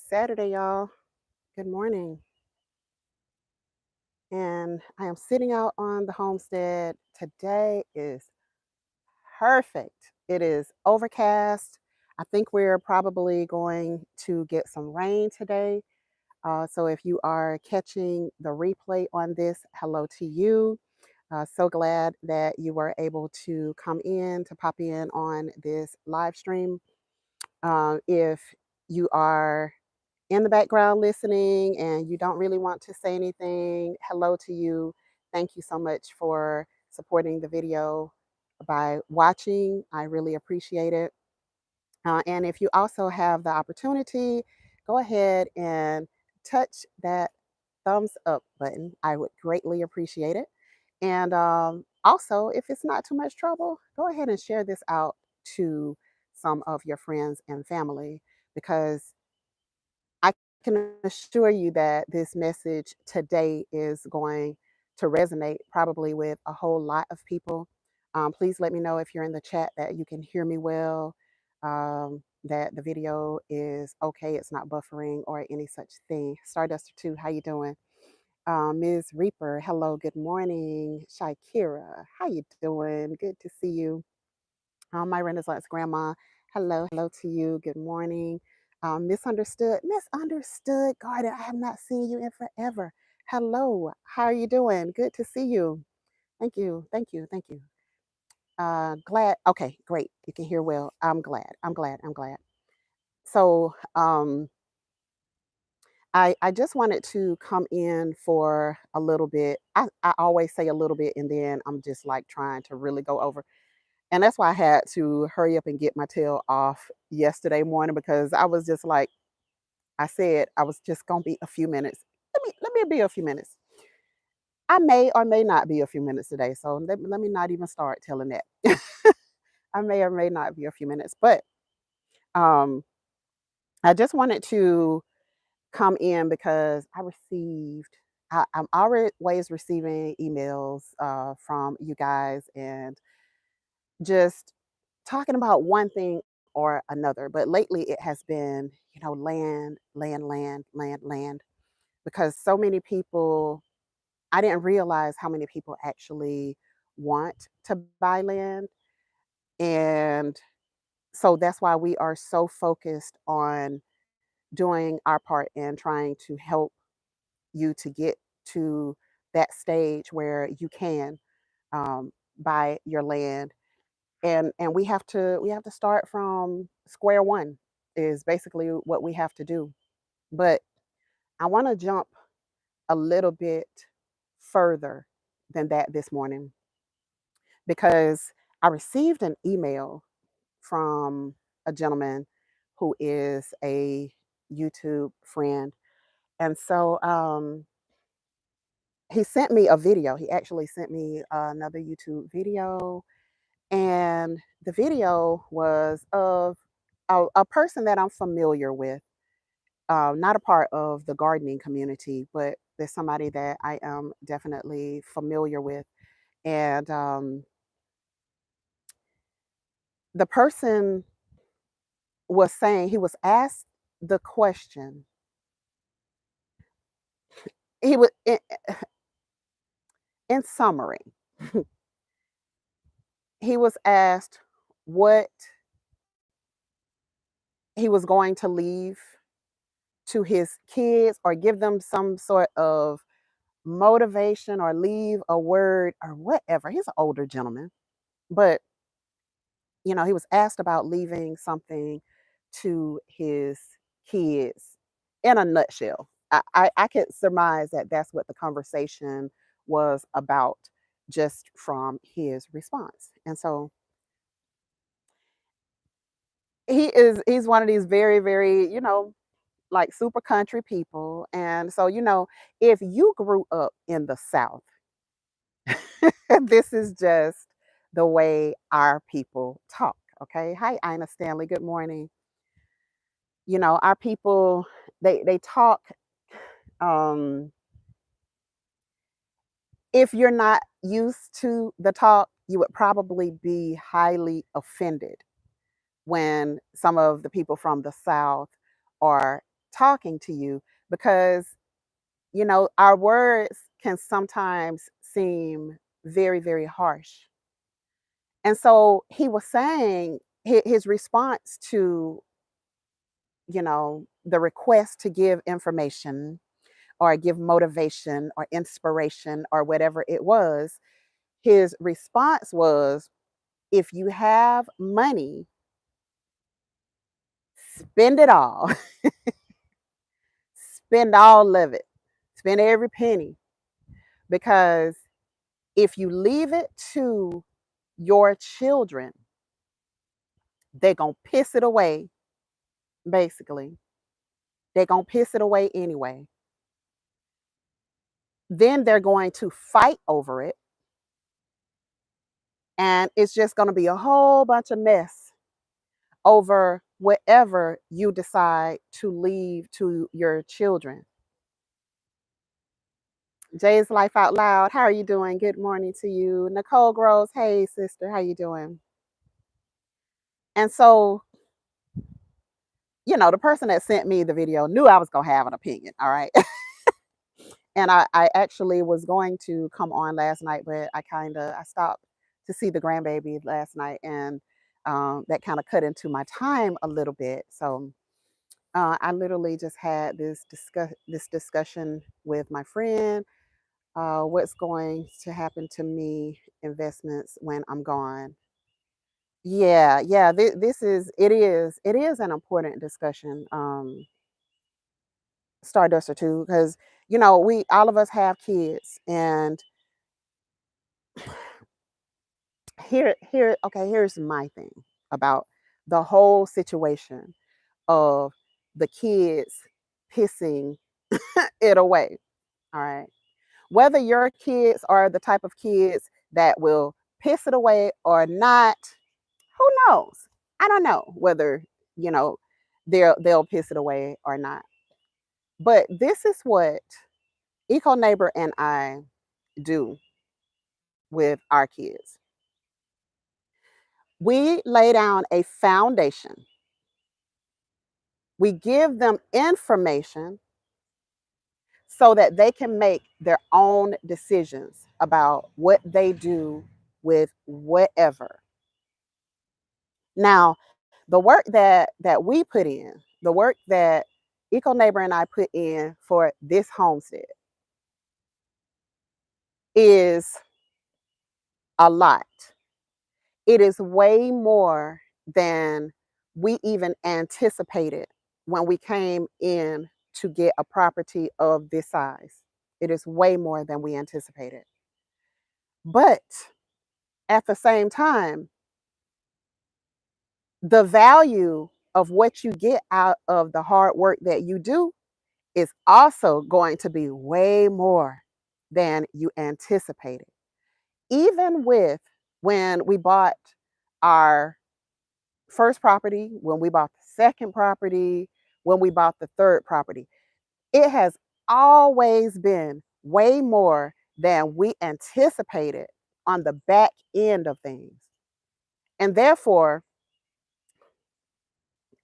Saturday, y'all. Good morning. And I am sitting out on the homestead. Today is perfect. It is overcast. I think we're probably going to get some rain today. So if you are catching the replay on this, hello to you. So glad that you were able to come in to pop in on this live stream. If you are in the background listening and you don't really want to say anything, hello to you. Thank you so much for supporting the video by watching. I really appreciate it. And if you also have the opportunity, go ahead and touch that thumbs up button. I would greatly appreciate it. And also, if it's not too much trouble, go ahead and share this out to some of your friends and family because I can assure you that this message today is going to resonate probably with a whole lot of people. Please let me know if you're in the chat that you can hear me well, that the video is okay, it's not buffering or any such thing. Starduster 2, how you doing? Ms. Reaper, hello, good morning. Shakira, how you doing? Good to see you. My Renaissance grandma, hello to you. Good morning. Misunderstood garden. I have not seen you in forever. Hello, how are you doing? Good to see you. Thank you. Glad. Okay, great. You can hear well. I'm glad. So, I just wanted to come in for a little bit. I always say a little bit, and then I'm just like trying to really go over. And that's why I had to hurry up and get my tail off yesterday morning because I was just like, I said I was just gonna be a few minutes. Let me be a few minutes. I may or may not be a few minutes today. So let me not even start telling that. I may or may not be a few minutes. But um I just wanted to come in because I'm always receiving emails from you guys and just talking about one thing or another. But lately it has been, land, because so many people, I didn't realize how many people actually want to buy land. And so that's why we are so focused on doing our part and trying to help you to get to that stage where you can buy your land. And we have to start from square one is basically what we have to do. But I want to jump a little bit further than that this morning because I received an email from a gentleman who is a YouTube friend. And so he sent me a video. He actually sent me another YouTube video. And the video was of a person that I'm familiar with, not a part of the gardening community, but there's somebody that I am definitely familiar with. And the person was saying, he was asked the question, he was, in summary, he was asked what he was going to leave to his kids or give them some sort of motivation or leave a word or whatever. He's an older gentleman, but he was asked about leaving something to his kids in a nutshell. I could surmise that that's what the conversation was about just from his response. And so he's one of these very, very, like super country people. And so, if you grew up in the South, this is just the way our people talk. Okay. Hi, Ina Stanley. Good morning. Our people, they talk. Um, if you're not used to the talk, you would probably be highly offended when some of the people from the South are talking to you because, our words can sometimes seem very, very harsh. And so he was saying his response to, the request to give information or give motivation or inspiration or whatever it was, his response was, if you have money, spend it all. Spend all of it. Spend every penny. Because if you leave it to your children, they're going to piss it away, basically. They're going to piss it away anyway. Then they're going to fight over it. And it's just going to be a whole bunch of mess over whatever you decide to leave to your children. Jay's Life Out Loud. How are you doing? Good morning to you. Nicole Groves. Hey, sister. How you doing? And so, the person that sent me the video knew I was going to have an opinion. All right. And I actually was going to come on last night, but I stopped to see the grandbaby last night, and that kind of cut into my time a little bit. So I literally just had this discussion with my friend. What's going to happen to me investments when I'm gone? Yeah, yeah. It is an important discussion. Stardust or two, because we all of us have kids, and here's my thing about the whole situation of the kids pissing it away. All right, whether your kids are the type of kids that will piss it away or not, who knows? I don't know whether you know they'll piss it away or not. But this is what Eco Neighbor and I do with our kids. We lay down a foundation. We give them information so that they can make their own decisions about what they do with whatever. Now, the work that we put in, the work that Eco Neighbor and I put in for this homestead is a lot. It is way more than we even anticipated when we came in to get a property of this size. It is way more than we anticipated. But at the same time, the value of what you get out of the hard work that you do is also going to be way more than you anticipated. Even with when we bought our first property, when we bought the second property, when we bought the third property, it has always been way more than we anticipated on the back end of things. And therefore,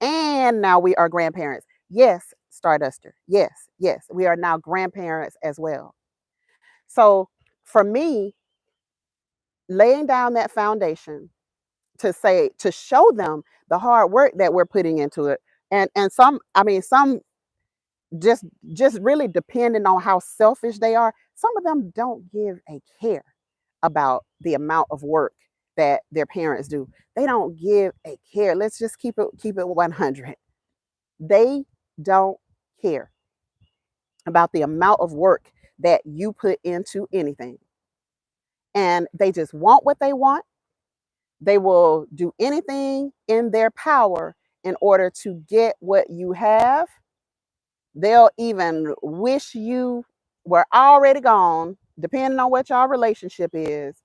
and now we are grandparents. Yes, Starduster. Yes, yes, we are now grandparents as well. So for me, laying down that foundation to show them the hard work that we're putting into it, and some just really depending on how selfish they are, some of them don't give a care about the amount of work that their parents do. They don't give a care. Let's just keep it 100. They don't care about the amount of work that you put into anything. And they just want what they want. They will do anything in their power in order to get what you have. They'll even wish you were already gone, depending on what your relationship is,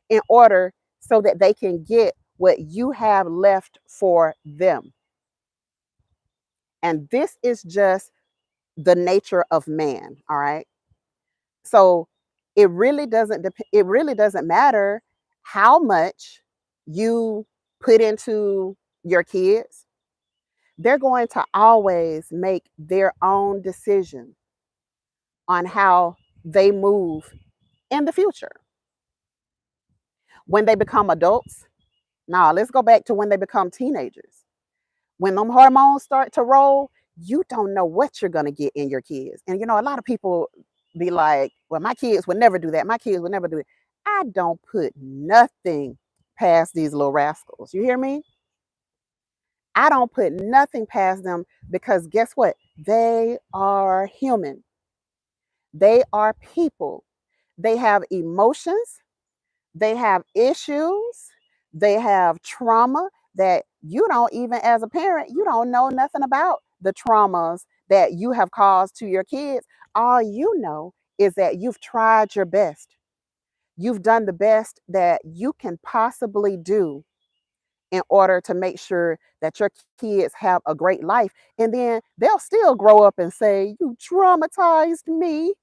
in order so that they can get what you have left for them. And this is just the nature of man, all right? So it really doesn't matter how much you put into your kids, they're going to always make their own decision on how they move in the future. When they become adults, now let's go back to when they become teenagers. When them hormones start to roll, you don't know what you're going to get in your kids. And a lot of people be like, well, my kids would never do that. My kids would never do it. I don't put nothing past these little rascals. You hear me? I don't put nothing past them because guess what? They are human. They are people. They have emotions. They have issues. They have trauma that you don't, even as a parent, you don't know nothing about the traumas that you have caused to your kids. All you know is that you've tried your best. You've done the best that you can possibly do in order to make sure that your kids have a great life. And then they'll still grow up and say, you traumatized me.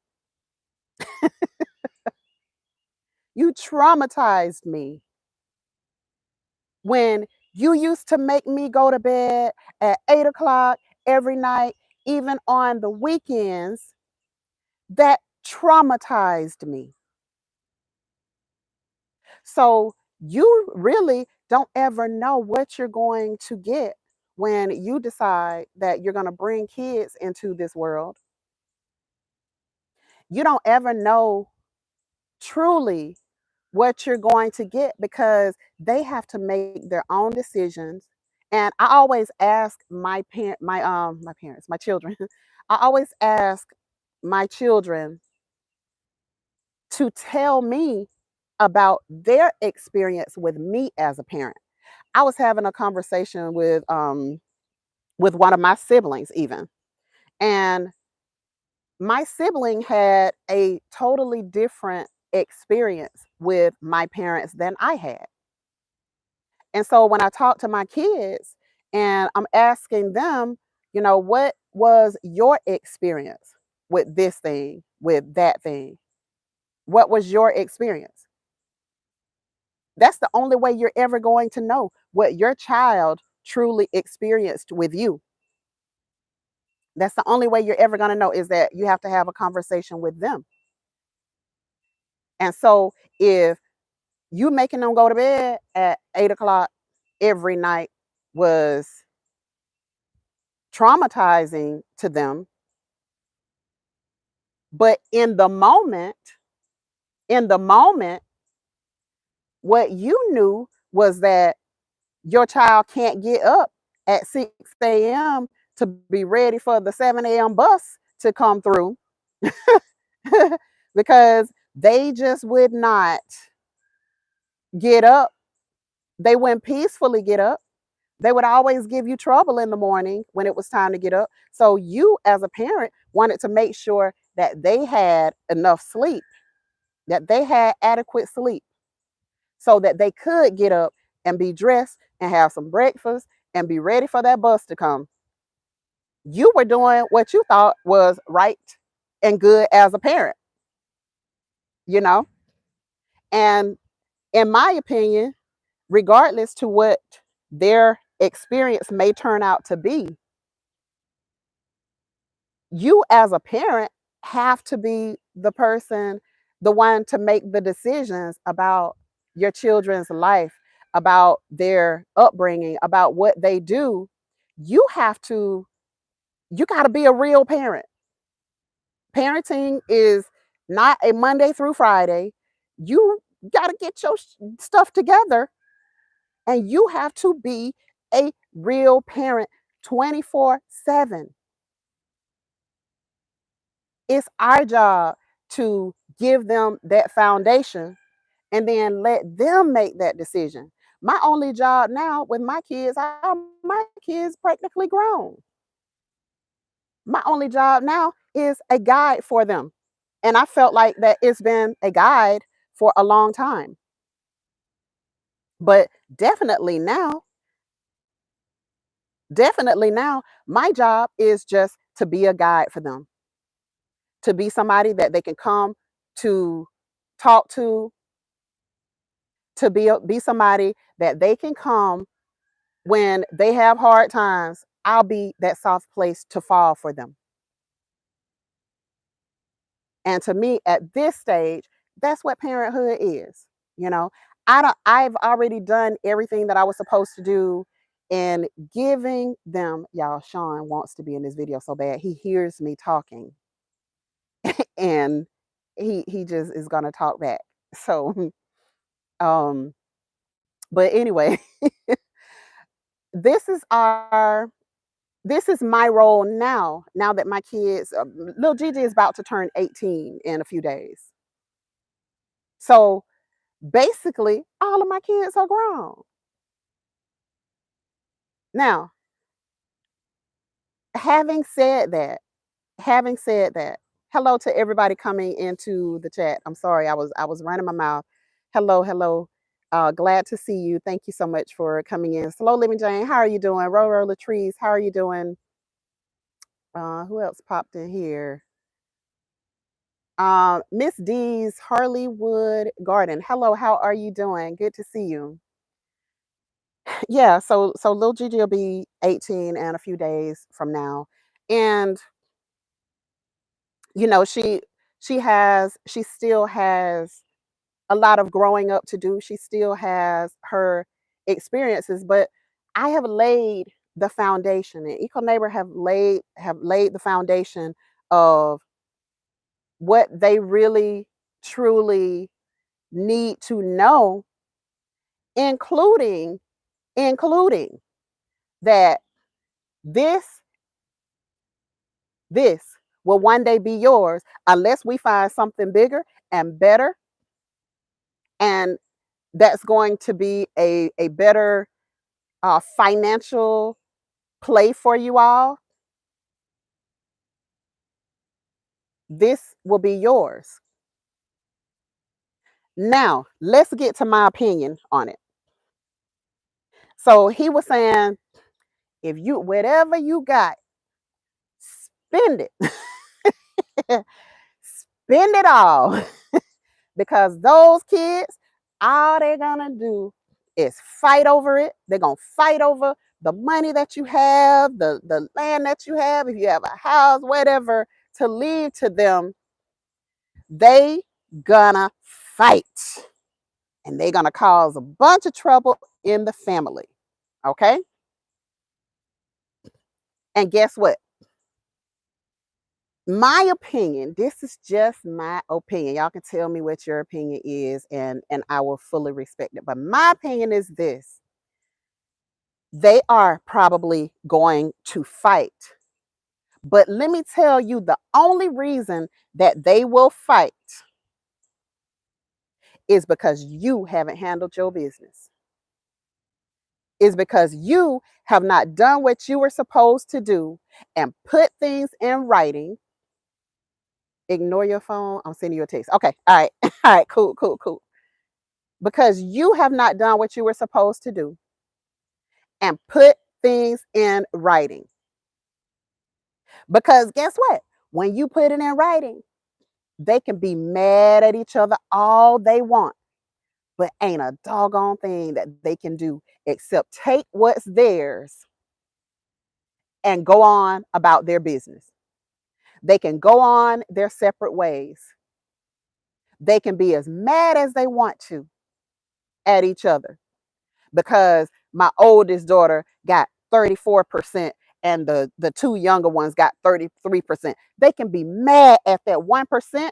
You traumatized me. When you used to make me go to bed at 8 o'clock every night, even on the weekends, that traumatized me. So you really don't ever know what you're going to get when you decide that you're going to bring kids into this world. You don't ever know truly what you're going to get because they have to make their own decisions. And I always ask my parents, my children, I always ask my children to tell me about their experience with me as a parent. I was having a conversation with one of my siblings even. And my sibling had a totally different experience with my parents than I had. And so when I talk to my kids and I'm asking them, what was your experience with this thing, with that thing? What was your experience? That's the only way you're ever going to know what your child truly experienced with you. That's the only way you're ever going to know is that you have to have a conversation with them. And so if you making them go to bed at 8 o'clock every night was traumatizing to them, but in the moment, what you knew was that your child can't get up at 6 a.m. to be ready for the 7 a.m. bus to come through because they just would not get up. They wouldn't peacefully get up. They would always give you trouble in the morning when it was time to get up. So you, as a parent, wanted to make sure that they had enough sleep, that they had adequate sleep so that they could get up and be dressed and have some breakfast and be ready for that bus to come. You were doing what you thought was right and good as a parent, you know? And in my opinion, regardless to what their experience may turn out to be, you as a parent have to be the person, the one to make the decisions about your children's life, about their upbringing, about what they do. You got to be a real parent. Parenting is not a Monday through Friday. You got to get your stuff together and you have to be a real parent 24/7. It's our job to give them that foundation and then let them make that decision. My only job now with my kids, my kids practically grown. My only job now is a guide for them. And I felt like that it's been a guide for a long time. But definitely now, my job is just to be a guide for them, to be somebody that they can come to talk to be somebody that they can come when they have hard times. I'll be that soft place to fall for them. And to me, at this stage, that's what parenthood is. You know, I've already done everything that I was supposed to do in giving them. Y'all, Sean wants to be in this video so bad. He hears me talking and he just is gonna talk back. So um, but anyway, this is our this is my role now. Now that my kids, little Gigi is about to turn 18 in a few days. So basically, all of my kids are grown. Now, having said that, having said that, hello to everybody coming into the chat. I'm sorry, I was running my mouth. Hello, hello. Glad to see you. Thank you so much for coming in. Slow Living Jane, how are you doing? Roro Latrice, how are you doing? Who else popped in here? Miss D's Harleywood Garden. Hello, how are you doing? Good to see you. Yeah, so little Gigi will be 18 in a few days from now. And you know, she still has a lot of growing up to do. She still has her experiences, but I have laid the foundation, and Eco Neighbor have laid the foundation of what they really truly need to know, including that this this will one day be yours unless we find something bigger and better, and that's going to be a better financial play for you all. This will be yours. Now let's get to my opinion on it. So he was saying, if you whatever you got, spend it. Spend it all. Because those kids, all they're gonna do is fight over it. They're gonna fight over the money that you have, the land that you have, if you have a house, whatever, to leave to them. They gonna fight. And they're gonna cause a bunch of trouble in the family. Okay? And guess what? My opinion, this is just my opinion. Y'all can tell me what your opinion is, and I will fully respect it. But my opinion is this: they are probably going to fight. But let me tell you, the only reason that they will fight is because you haven't handled your business. Is because you have not done what you were supposed to do and put things in writing. Ignore your phone. I'm sending you a text. Okay. All right. All right. Cool, cool, cool. Because you have not done what you were supposed to do and put things in writing. Because guess what? When you put it in writing, they can be mad at each other all they want, but ain't a doggone thing that they can do except take what's theirs and go on about their business. They can go on their separate ways. They can be as mad as they want to at each other because my oldest daughter got 34% and the two younger ones got 33%. They can be mad at that 1%.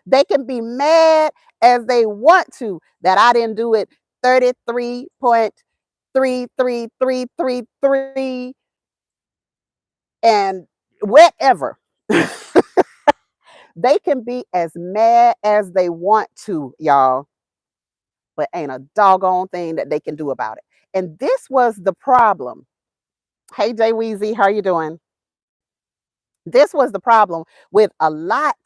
They can be mad as they want to that I didn't do it 33.33333 and whatever. They can be as mad as they want to, y'all, but ain't a doggone thing that they can do about it. And this was the problem. Hey, Jay Weezy, how are you doing? This was the problem with a lot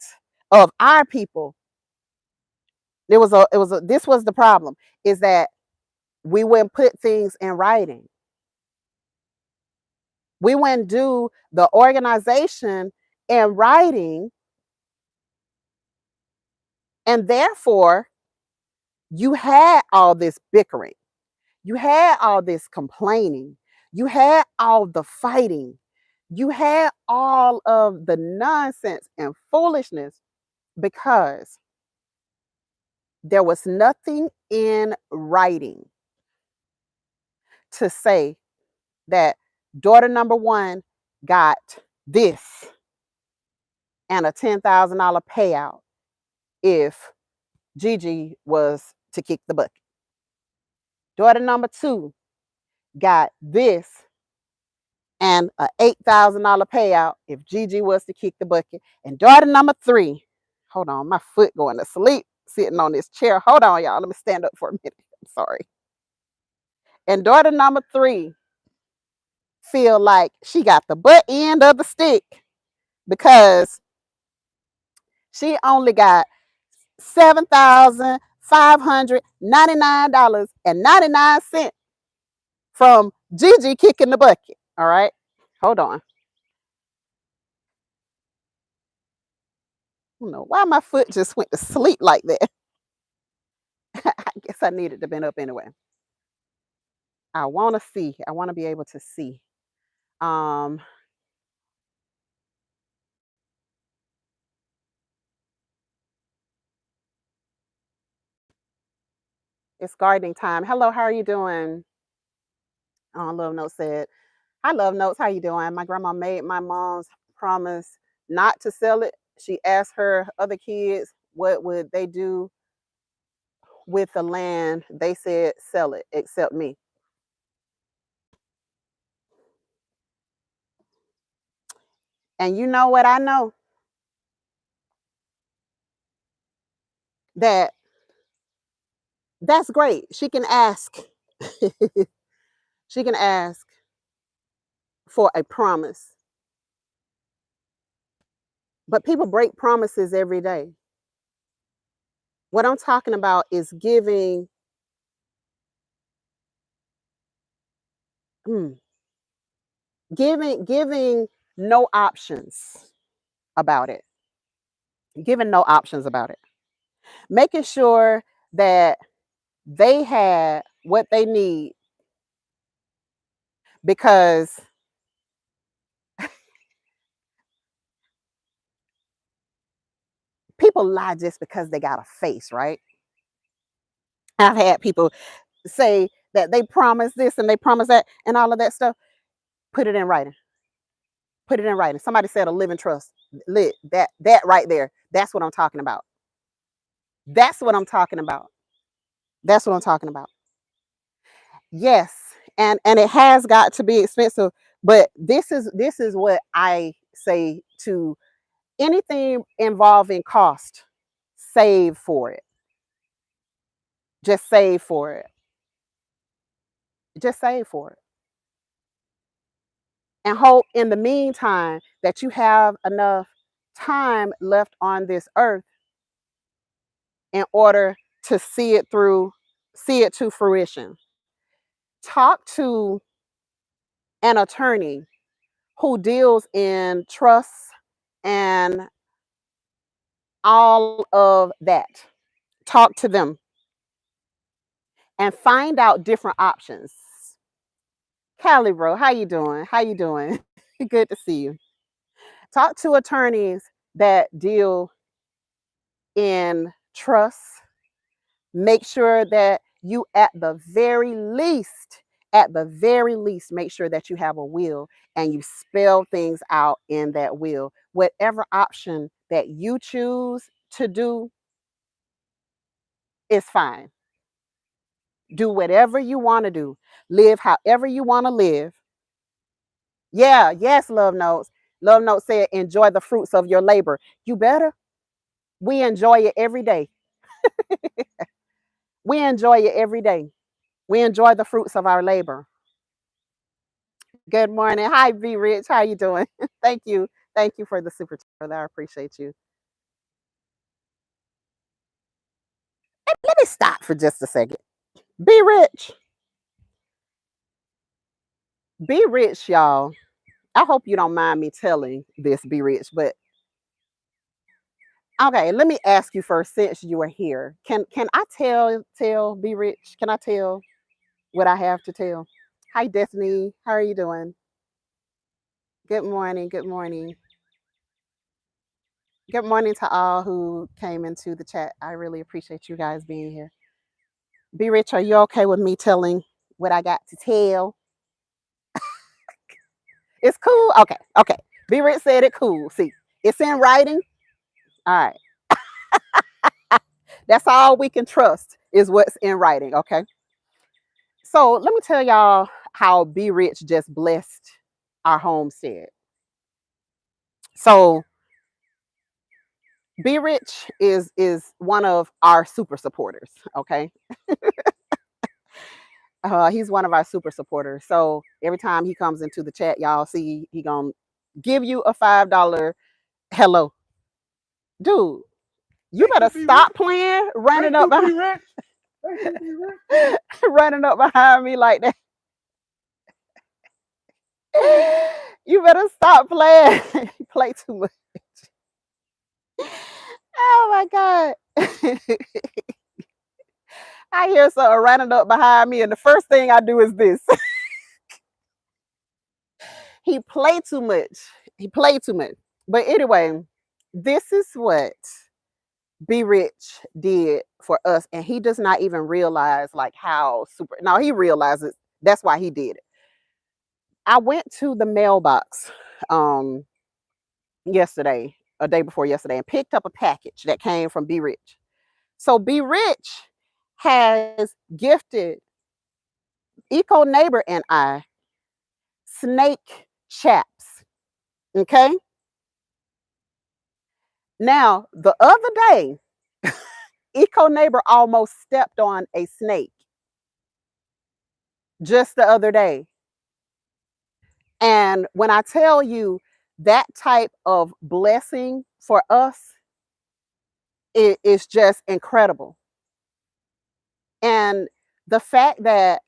of our people. This was the problem, is that we wouldn't put things in writing. We wouldn't do the organization in writing, and therefore you had all this bickering. You had all this complaining. You had all the fighting. You had all of the nonsense and foolishness because there was nothing in writing to say that daughter number one got this and a $10,000 payout if Gigi was to kick the bucket. Daughter number two got this and a $8,000 payout if Gigi was to kick the bucket. And daughter number three, hold on, my foot going to sleep sitting on this chair. Hold on, y'all. Let me stand up for a minute. I'm sorry. And daughter number three feel like she got the butt end of the stick because she only got $7,599.99 from Gigi kicking the bucket. All right. Hold on. I don't know why my foot just went to sleep like that. I guess I needed to bend up anyway. I want to see. I want to be able to see. Um, it's gardening time. Hello, how are you doing? Love Note said, "Hi, Love Notes. How you doing? My grandma made my mom's promise not to sell it. She asked her other kids what would they do with the land. They said sell it, except me. And you know what I know? That that's great. She can ask. She can ask for a promise. But people break promises every day. What I'm talking about is mm, giving no options about it. Giving no options about it. Making sure that they had what they need because people lie just because they got a face, right? I've had people say that they promise this and they promise that and all of that stuff. Put it in writing. Put it in writing. Somebody said a living trust. Lit that right there. That's what I'm talking about. That's what I'm talking about. That's what I'm talking about. Yes, and it has got to be expensive, but this is what I say to anything involving cost. Save for it. Just save for it. Just save for it. And hope in the meantime that you have enough time left on this earth in order to see it to fruition. Talk to an attorney who deals in trusts and all of that. Talk to them and find out different options. Callie, bro, how you doing? How you doing? Good to see you. Talk to attorneys that deal in trusts. Make sure that you at the very least, make sure that you have a will and you spell things out in that will. Whatever option that you choose to do is fine. Do whatever you want to do. Live however you want to live. Yeah, yes, Love Notes. Love Notes said, enjoy the fruits of your labor. You better. We enjoy it every day. We enjoy it every day. We enjoy the fruits of our labor. Good morning. Hi, B Rich. How you doing? Thank you. Thank you for the super chat. I appreciate you. Let me stop for just a second. Be rich. Be rich, y'all. I hope you don't mind me telling this, Be Rich, but okay, let me ask you first since you are here. Can I tell Be Rich? Can I tell? what I have to tell. Hi, Destiny. How are you doing? Good morning. Good morning. Good morning to all who came into the chat. I really appreciate you guys being here. Be Rich, are you okay with me telling what I got to tell? It's cool? Okay. Okay. Be Rich said it cool. See, it's in writing. All right. That's all we can trust is what's in writing. Okay. So let me tell y'all how Be Rich just blessed our homestead. So Be Rich is one of our super supporters. Okay. He's one of our super supporters. So every time he comes into the chat, y'all see he gonna give you a $5 hello. Dude, you better stop playing running up behind running up behind me like that. You better stop playing. You play too much. Oh my God. I hear something running up behind me, and the first thing I do is this. He played too much. He played too much. But anyway, this is what Be Rich did for us, and he does not even realize like how super. No, he realizes that's why he did it. I went to the mailbox um yesterday, a day before yesterday, and picked up a package that came from Be Rich. So Be Rich has gifted Eco Neighbor and I snake chaps. Okay. Now the other day, Eco Neighbor almost stepped on a snake just the other day. And when I tell you that type of blessing for us, it is just incredible. And the fact that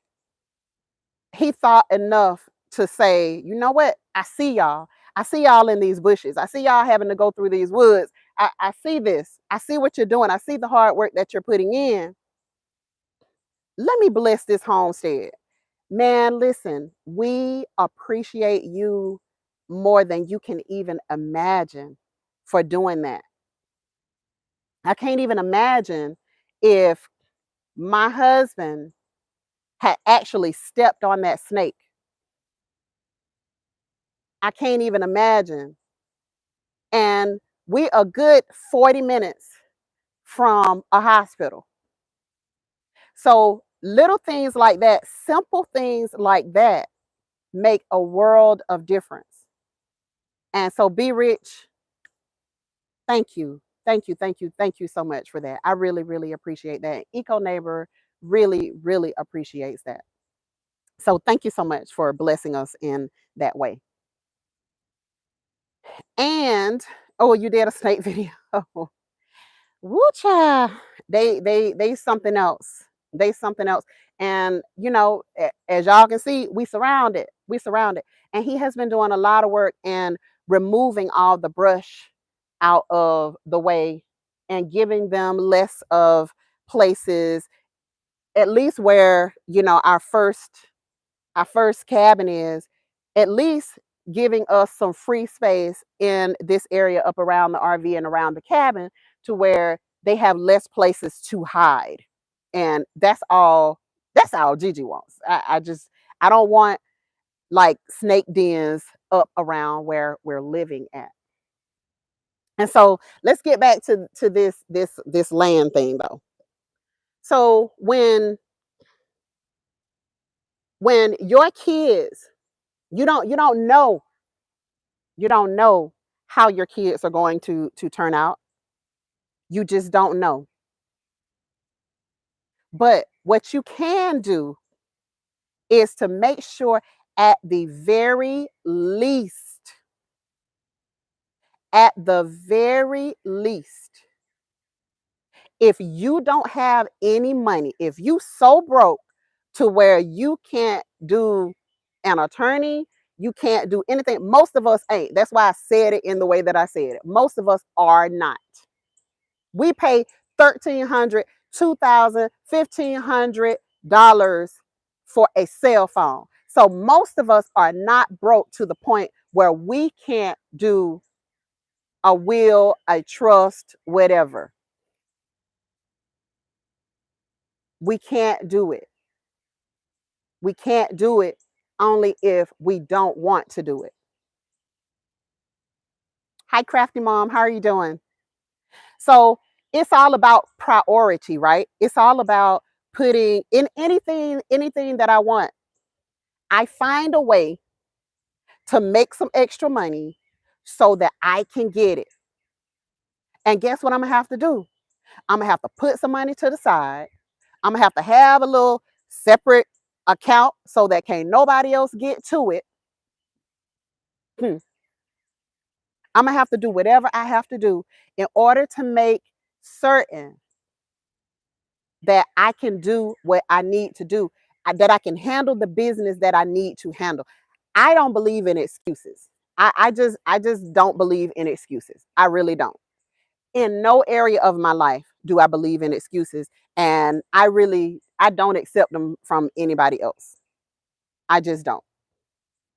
he thought enough to say, you know what? I see y'all. I see y'all in these bushes. I see y'all having to go through these woods. I see this. I see what you're doing. I see the hard work that you're putting in. Let me bless this homestead. Man, listen, we appreciate you more than you can even imagine for doing that. I can't even imagine if my husband had actually stepped on that snake. I can't even imagine. And we a good 40 minutes from a hospital. So little things like that, simple things like that make a world of difference. And so Be Rich, thank you. Thank you. Thank you. Thank you so much for that. I really, really appreciate that. Eco Neighbor really, really appreciates that. So thank you so much for blessing us in that way. And oh, you did a snake video. Woo child. They something else. They something else. And you know, as y'all can see, we surrounded. We surrounded. And he has been doing a lot of work in removing all the brush out of the way and giving them less of places, at least where, you know, our first cabin is, at least giving us some free space in this area up around the RV and around the cabin to where they have less places to hide. And that's all Gigi wants. I don't want like snake dens up around where we're living at. And so let's get back to this land thing though. So when your kids, you don't know how your kids are going to turn out. You just don't know. But what you can do is to make sure at the very least, at the very least, if you don't have any money, if you so broke to where you can't do an attorney, you can't do anything. Most of us ain't. That's why I said it in the way that I said it. Most of us are not. We pay $1,300, $2,000, $1,500 for a cell phone. So most of us are not broke to the point where we can't do a will, a trust, whatever. We can't do it. We can't do it only if we don't want to do it. Hi, Crafty Mom. How are you doing? So it's all about priority, right? It's all about putting in anything that I want. I find a way to make some extra money so that I can get it. And guess what I'm gonna have to do? I'm gonna have to put some money to the side. I'm gonna have a little separate account so that can't nobody else get to it. I'm gonna have to do whatever I have to do in order to make certain that I can do what I need to do, that I can handle the business that I need to handle. I don't believe in excuses. I just don't believe in excuses. I really don't. In no area of my life do I believe in excuses, and I don't accept them from anybody else. I just don't.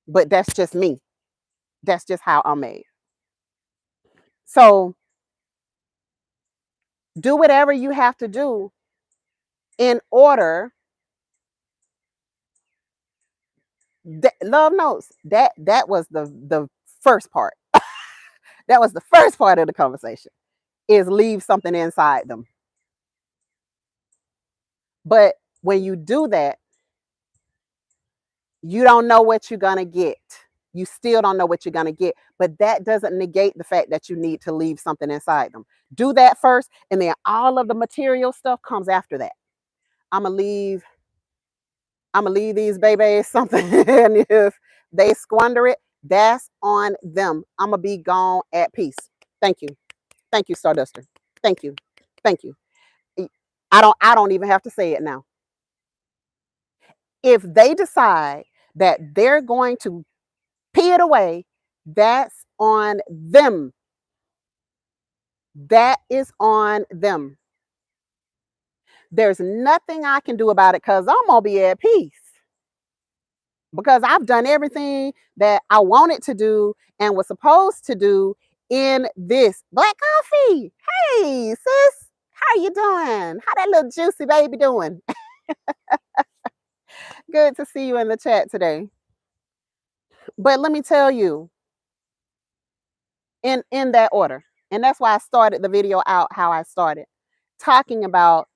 But that's just me. That's just how I'm made. So do whatever you have to do in order. Love knows that was the first part. That was the first part of the conversation, is leave something inside them. But when you do that, you don't know what you're going to get. You still don't know what you're going to get. But that doesn't negate the fact that you need to leave something inside them. Do that first, and then all of the material stuff comes after that. I'm going to leave these babies something. And if they squander it, that's on them. I'm going to be gone at peace. Thank you. Thank you, Starduster. Thank you. Thank you. I don't even have to say it now. If they decide that they're going to pee it away, that's on them. That is on them. There's nothing I can do about it because I'm going to be at peace. Because I've done everything that I wanted to do and was supposed to do in this. Black coffee. Hey, sis. How you doing? How that little juicy baby doing? Good to see you in the chat today. But let me tell you, in that order. And that's why I started the video out how I started, talking about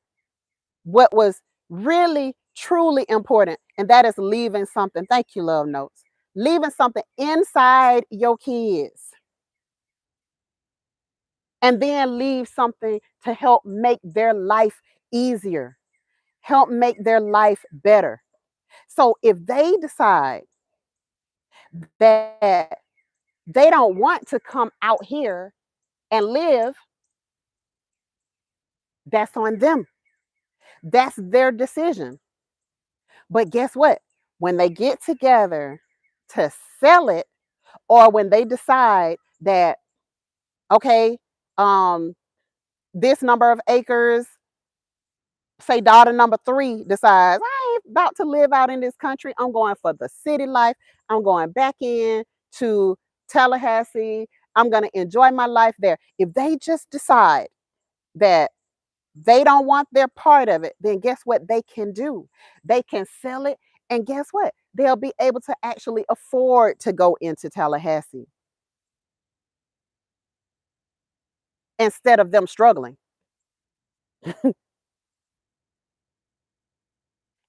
what was really truly important, and that is leaving something. Thank you, love notes. Leaving something inside your kids, and then leave something to help make their life easier, help make their life better. So if they decide that they don't want to come out here and live, that's on them. That's their decision. But guess what? When they get together to sell it, or when they decide that, okay, um, this number of acres, say daughter number 3 decides, I ain't about to live out in this country. I'm going for the city life. I'm going back in to Tallahassee. I'm going to enjoy my life there. If they just decide that they don't want their part of it, then guess what they can do? They can sell it, and guess what? They'll be able to actually afford to go into Tallahassee instead of them struggling.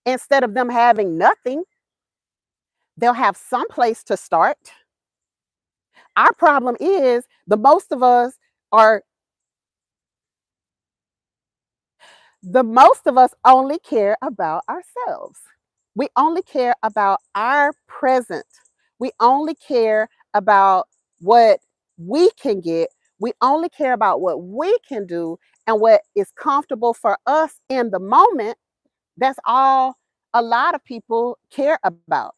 Instead of them having nothing, they'll have some place to start. Our problem is are the most of us only care about ourselves. We only care about our present. We only care about what we can get. We only care about what we can do and what is comfortable for us in the moment. That's all a lot of people care about.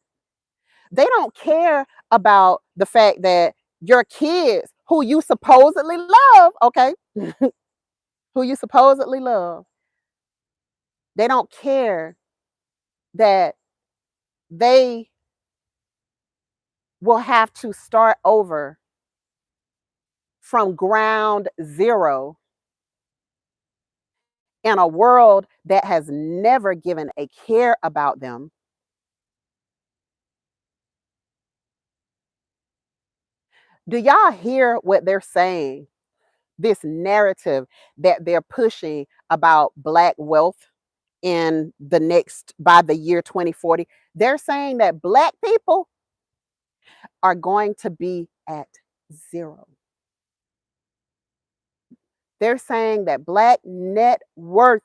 They don't care about the fact that your kids, who you supposedly love, okay, who you supposedly love, they don't care that they will have to start over from ground zero in a world that has never given a care about them. Do y'all hear what they're saying? This narrative that they're pushing about Black wealth in the next, by the year 2040. They're saying that Black people are going to be at zero. They're saying that Black net worth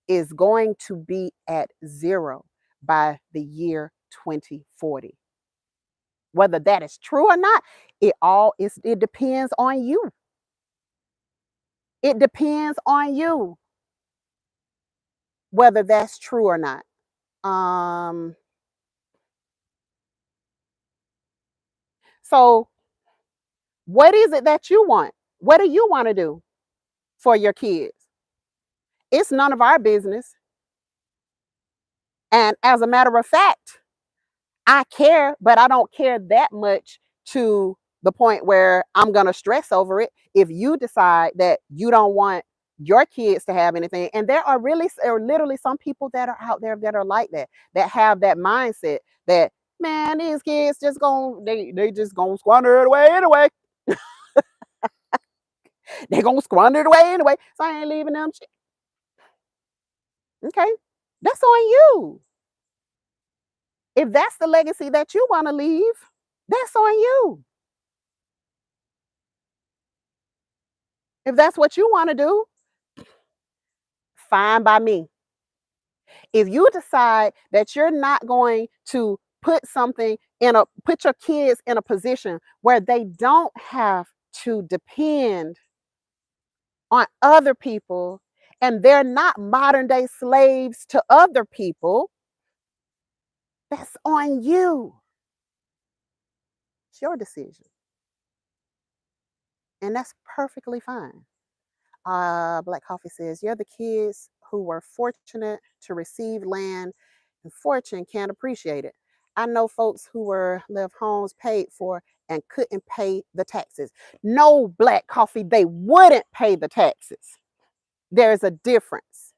is going to be at zero by the year 2040. Whether that is true or not, it depends on you. It depends on you whether that's true or not. Um, so what is it that you want? What do you want to do for your kids? It's none of our business. And as a matter of fact, I care, but I don't care that much to the point where I'm going to stress over it. If you decide that you don't want your kids to have anything, and there are literally some people that are out there that are like that, that have that mindset that, man, these kids just they just gonna squander it away anyway. They're gonna squander it away anyway. So I ain't leaving them shit. Okay. That's on you. If that's the legacy that you want to leave, that's on you. If that's what you want to do, fine by me. If you decide that you're not going to put your kids in a position where they don't have to depend on other people and they're not modern day slaves to other people, that's on you. It's your decision. And that's perfectly fine. Black Coffee says, you're the kids who were fortunate to receive land and fortune can't appreciate it. I know folks who were left homes paid for and couldn't pay the taxes. No, Black Coffee, they wouldn't pay the taxes. There's a difference.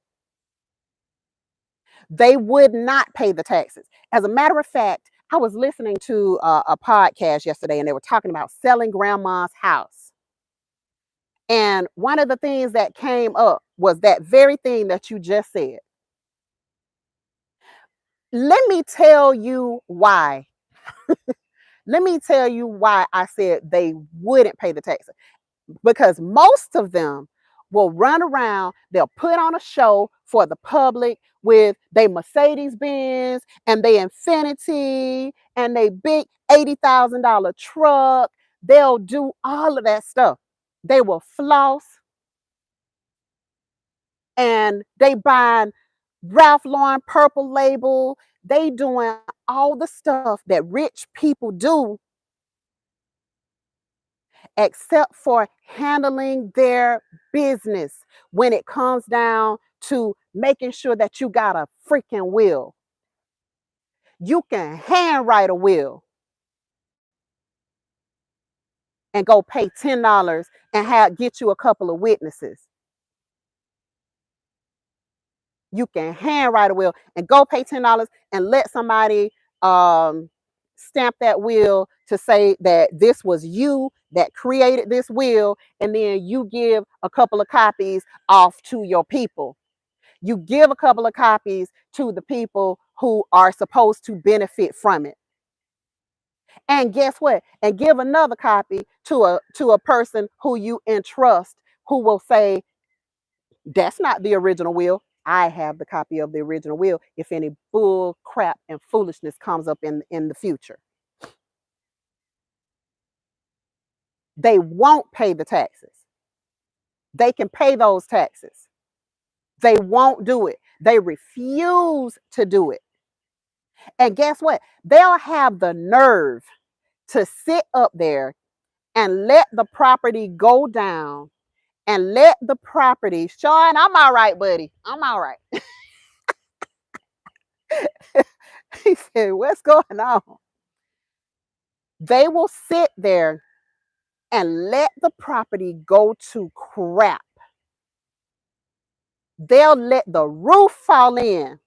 They would not pay the taxes. As a matter of fact, I was listening to a podcast yesterday and they were talking about selling grandma's house. And one of the things that came up was that very thing that you just said. Let me tell you why. Let me tell you why I said they wouldn't pay the taxes. Because most of them will run around, they'll put on a show for the public with their Mercedes Benz and their Infiniti and their big $80,000 truck. They'll do all of that stuff. They will floss, and they buying Ralph Lauren Purple Label. They doing all the stuff that rich people do, except for handling their business when it comes down to making sure that you got a freaking will. You can handwrite a will and go pay $10 and get you a couple of witnesses. You can handwrite a will and go pay $10 and let somebody stamp that will to say that this was you that created this will, and then you give a couple of copies off to your people. You give a couple of copies to the people who are supposed to benefit from it. And guess what? And give another copy to a person who you entrust, who will say, that's not the original will. I have the copy of the original will if any bull crap and foolishness comes up in the future. They won't pay the taxes. They can pay those taxes. They won't do it. They refuse to do it. And guess what? They'll have the nerve to sit up there and let the property go down and let the property, Sean, I'm all right, buddy. I'm all right. He said, what's going on? They will sit there and let the property go to crap. They'll let the roof fall in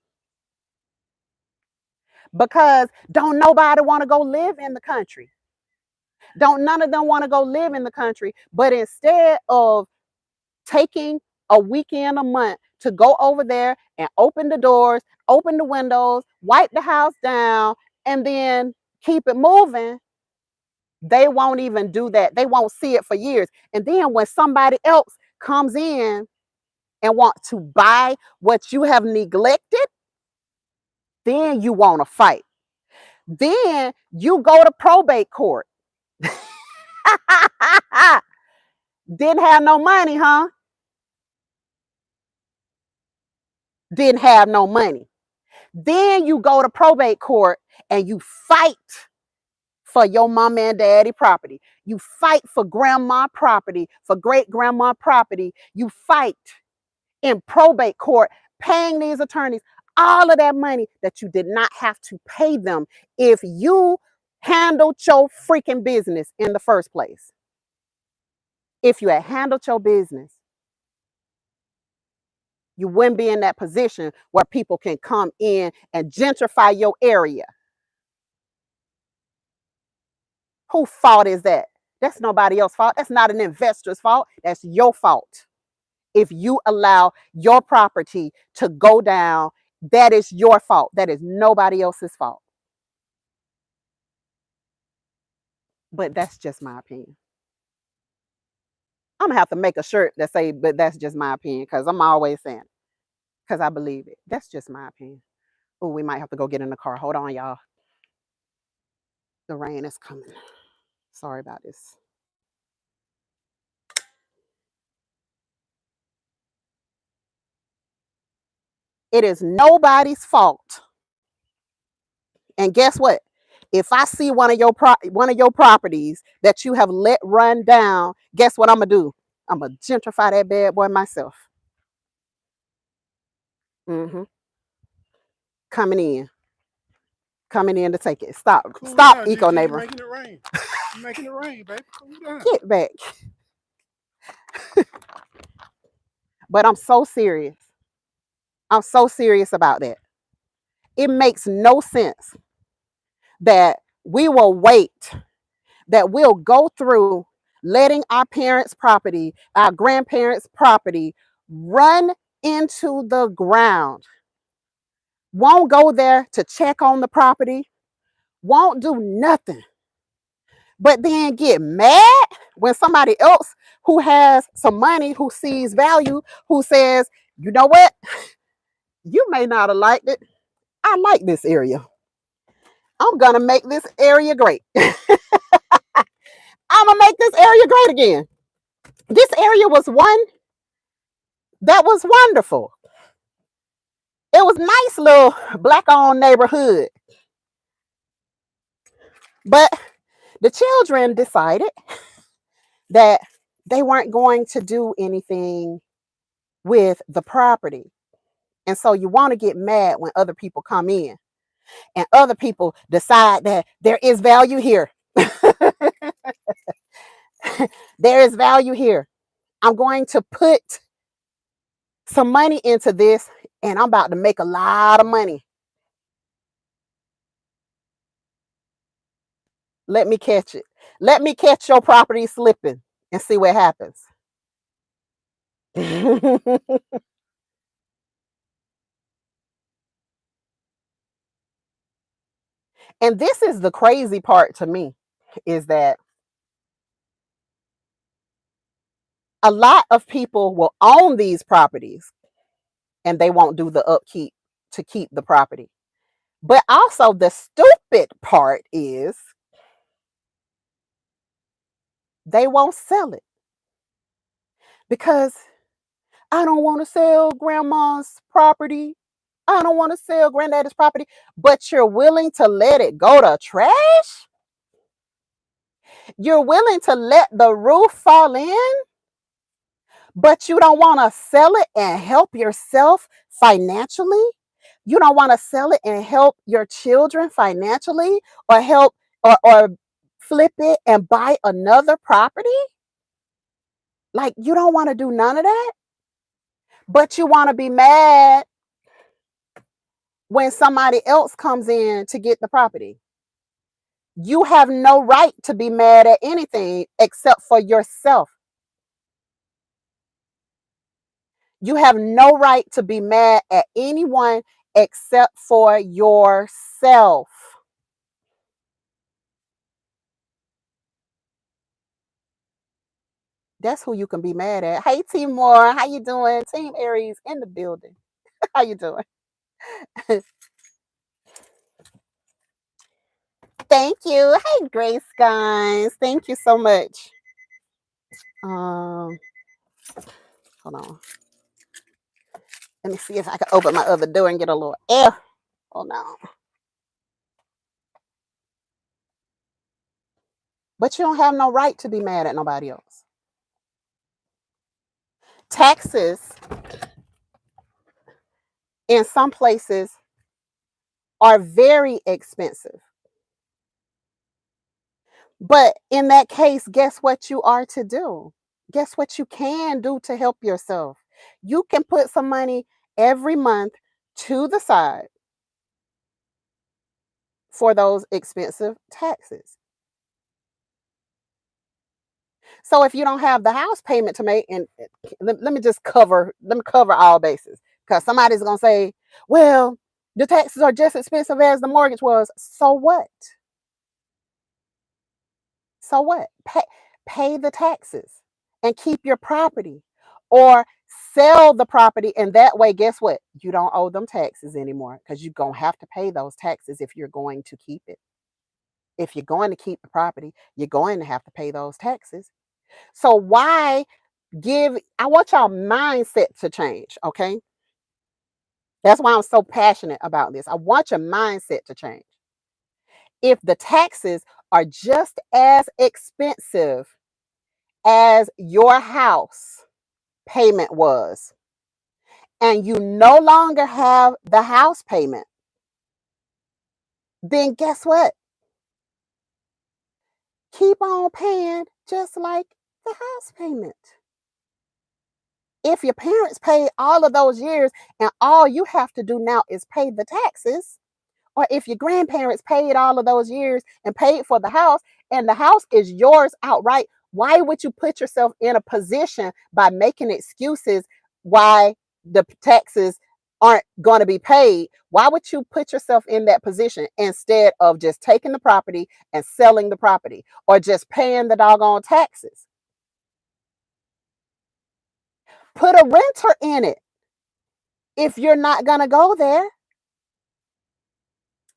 because don't nobody want to go live in the country. Don't none of them want to go live in the country. But instead of taking a weekend a month to go over there and open the doors, open the windows, wipe the house down, and then keep it moving, they won't even do that. They won't see it for years. And then when somebody else comes in and want to buy what you have neglected, then you want to fight. Then you go to probate court. Didn't have no money, huh? Didn't have no money. Then you go to probate court and you fight for your mama and daddy property. You fight for grandma property, for great grandma property. You fight in probate court, paying these attorneys all of that money that you did not have to pay them if you handled your freaking business in the first place. If you had handled your business, you wouldn't be in that position where people can come in and gentrify your area. Whose fault is that? That's nobody else's fault. That's not an investor's fault. That's your fault. If you allow your property to go down, that is your fault. That is nobody else's fault. But that's just my opinion. I'm going to have to make a shirt that say, but that's just my opinion, because I'm always saying, because I believe it. That's just my opinion. Oh, we might have to go get in the car. Hold on, y'all. The rain is coming. Sorry about this. It is nobody's fault. And guess what? If I see one of your properties that you have let run down, guess what I'm gonna do? I'm gonna gentrify that bad boy myself. Mm-hmm. Coming in to take it. Stop, cool stop, down, eco neighbor. You're making it rain. You're making it rain, baby. Cool down. Get back. But I'm so serious. I'm so serious about that. It makes no sense that we will wait, that we'll go through letting our parents' property, our grandparents' property run into the ground. Won't go there to check on the property, won't do nothing, but then get mad when somebody else who has some money, who sees value, who says, you know what, you may not have liked it. I like this area. I'm going to make this area great. I'm going to make this area great again. This area was one that was wonderful. It was nice little black-owned neighborhood. But the children decided that they weren't going to do anything with the property. And so you want to get mad when other people come in and other people decide that there is value here. There is value here. I'm going to put some money into this and I'm about to make a lot of money. Let me catch it. Let me catch your property slipping and see what happens. And this is the crazy part to me, is that a lot of people will own these properties and they won't do the upkeep to keep the property. But also the stupid part is they won't sell it because I don't want to sell grandma's property. I don't want to sell granddaddy's property, but you're willing to let it go to trash? You're willing to let the roof fall in, but you don't want to sell it and help yourself financially? You don't want to sell it and help your children financially, or help, or flip it and buy another property? Like, you don't want to do none of that, but you want to be mad when somebody else comes in to get the property. You have no right to be mad at anything except for yourself. You have no right to be mad at anyone except for yourself. That's who you can be mad at. Hey, Timor, how you doing? Team Aries in the building. How you doing? Thank you. Hey, Grace, guys. Thank you so much. Hold on. Let me see if I can open my other door and get a little air. Hold on. But you don't have no right to be mad at nobody else. Taxes in some places are very expensive. But in that case, guess what you are to do? Guess what you can do to help yourself? You can put some money every month to the side for those expensive taxes. So if you don't have the house payment to make, and let me just cover all bases, because somebody's gonna say, well, the taxes are just expensive as the mortgage was. So what? So what? Pay the taxes and keep your property, or sell the property, and that way, guess what? You don't owe them taxes anymore, because you're going to have to pay those taxes if you're going to keep it. If you're going to keep the property, you're going to have to pay those taxes. So why I want y'all mindset to change, okay? That's why I'm so passionate about this. I want your mindset to change. If the taxes are just as expensive as your house payment was, and you no longer have the house payment, then guess what? Keep on paying just like the house payment. If your parents paid all of those years and all you have to do now is pay the taxes, or if your grandparents paid all of those years and paid for the house, and the house is yours outright, why would you put yourself in a position by making excuses why the taxes aren't going to be paid? Why would you put yourself in that position instead of just taking the property and selling the property, or just paying the doggone taxes? Put a renter in it if you're not going to go there.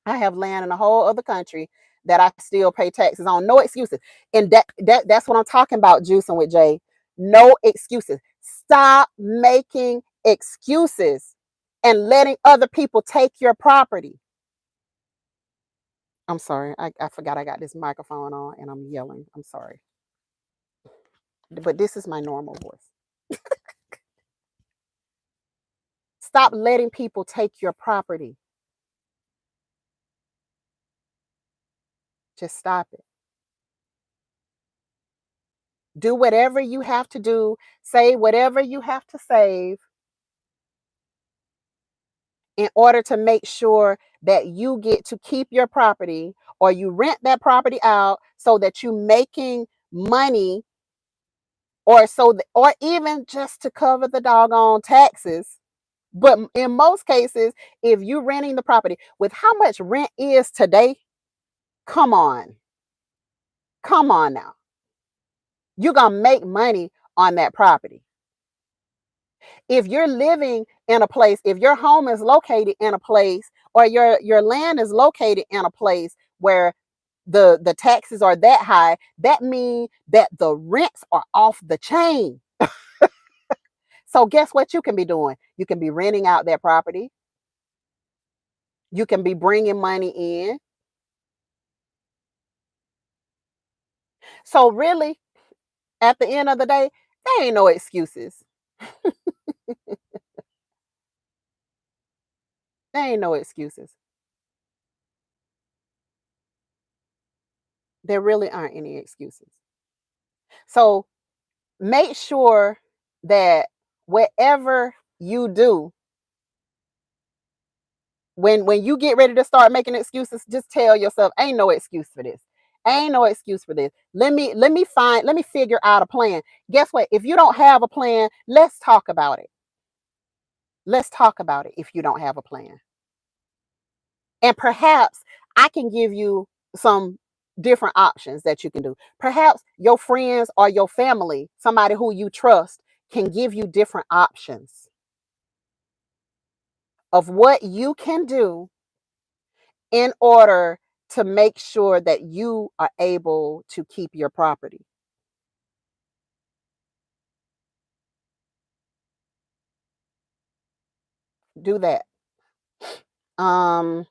I have land in a whole other country that I still pay taxes on. No excuses. And that's what I'm talking about, juicing with Jay. No excuses. Stop making excuses and letting other people take your property. I'm sorry. I forgot I got this microphone on and I'm yelling. I'm sorry. But this is my normal voice. Stop letting people take your property. Just stop it. Do whatever you have to do. Save whatever you have to save in order to make sure that you get to keep your property, or you rent that property out so that you're making money, or even just to cover the doggone taxes. But in most cases, if you're renting the property, with how much rent is today, come on. Come on now. You're going to make money on that property. If you're living in a place, if your home is located in a place, or your land is located in a place where the taxes are that high, that means that the rents are off the chain. So guess what you can be doing? You can be renting out that property. You can be bringing money in. So really, at the end of the day, there ain't no excuses. There ain't no excuses. There really aren't any excuses. So make sure that whatever you do, when you get ready to start making excuses, just tell yourself, ain't no excuse for this. Ain't no excuse for this. Let me figure out a plan. Guess what? If you don't have a plan, let's talk about it. Let's talk about it if you don't have a plan. And perhaps I can give you some different options that you can do. Perhaps your friends or your family, somebody who you trust, can give you different options of what you can do in order to make sure that you are able to keep your property. Do that. Um,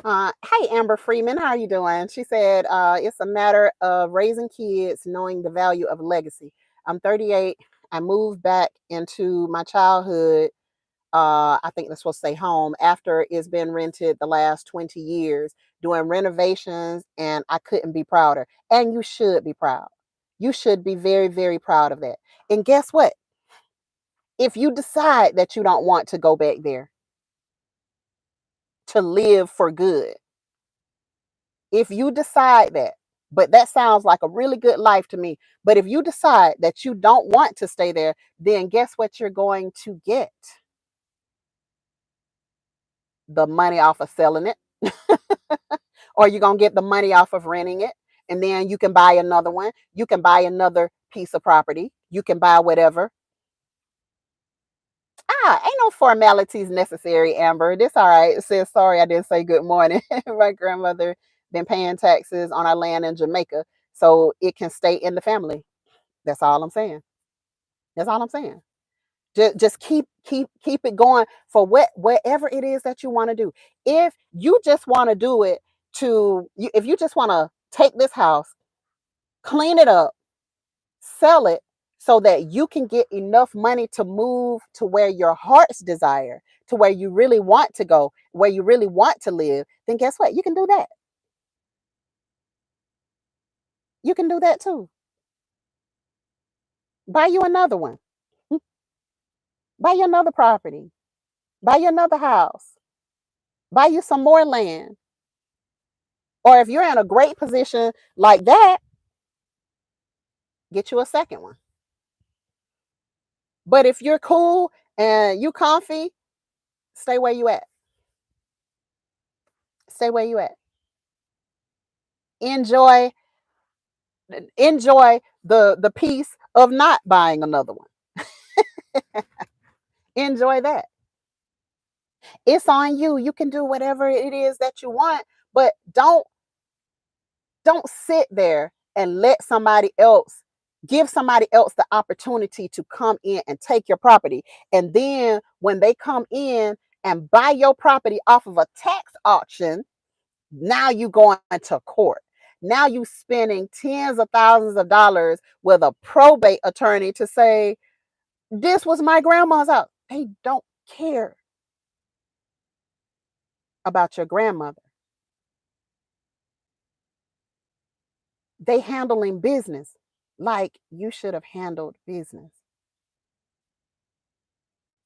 Hey, Amber Freeman, how are you doing? She said, it's a matter of raising kids, knowing the value of legacy. I'm 38. I moved back into my childhood. I think that's supposed to say home after it's been rented the last 20 years, doing renovations, and I couldn't be prouder. And you should be proud. You should be very, very proud of that. And guess what? If you decide that you don't want to go back there to live for good, if you decide that, but that sounds like a really good life to me. But if you decide that you don't want to stay there, then guess what you're going to get? The money off of selling it, or you're going to get the money off of renting it. And then you can buy another one. You can buy another piece of property. You can buy whatever. Ain't no formalities necessary, Amber. This all right. It says, sorry, I didn't say good morning. My grandmother been paying taxes on our land in Jamaica, so it can stay in the family. That's all I'm saying. That's all I'm saying. Just keep it going for whatever it is that you want to do. If you just want to do it if you just want to take this house, clean it up, sell it so that you can get enough money to move to where your heart's desire, to where you really want to go, where you really want to live, then guess what? You can do that. You can do that too. Buy you another one. Buy you another property. Buy you another house. Buy you some more land. Or if you're in a great position like that, get you a second one. But if you're cool and you comfy, stay where you at. Stay where you at. Enjoy enjoy the peace of not buying another one. Enjoy that. It's on you. You can do whatever it is that you want, but don't sit there and let somebody else give somebody else the opportunity to come in and take your property. And then when they come in and buy your property off of a tax auction, now you going to court. Now you spending tens of thousands of dollars with a probate attorney to say, this was my grandma's house. They don't care about your grandmother. They handling business like you should have handled business.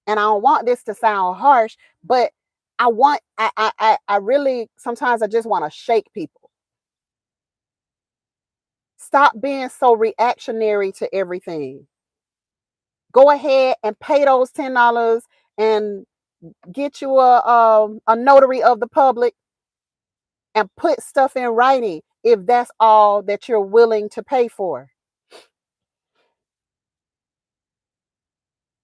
And I don't want this to sound harsh, but I really sometimes I just want to shake people. Stop being so reactionary to everything. Go ahead and pay those $10 and get you a notary of the public and put stuff in writing if that's all that you're willing to pay for.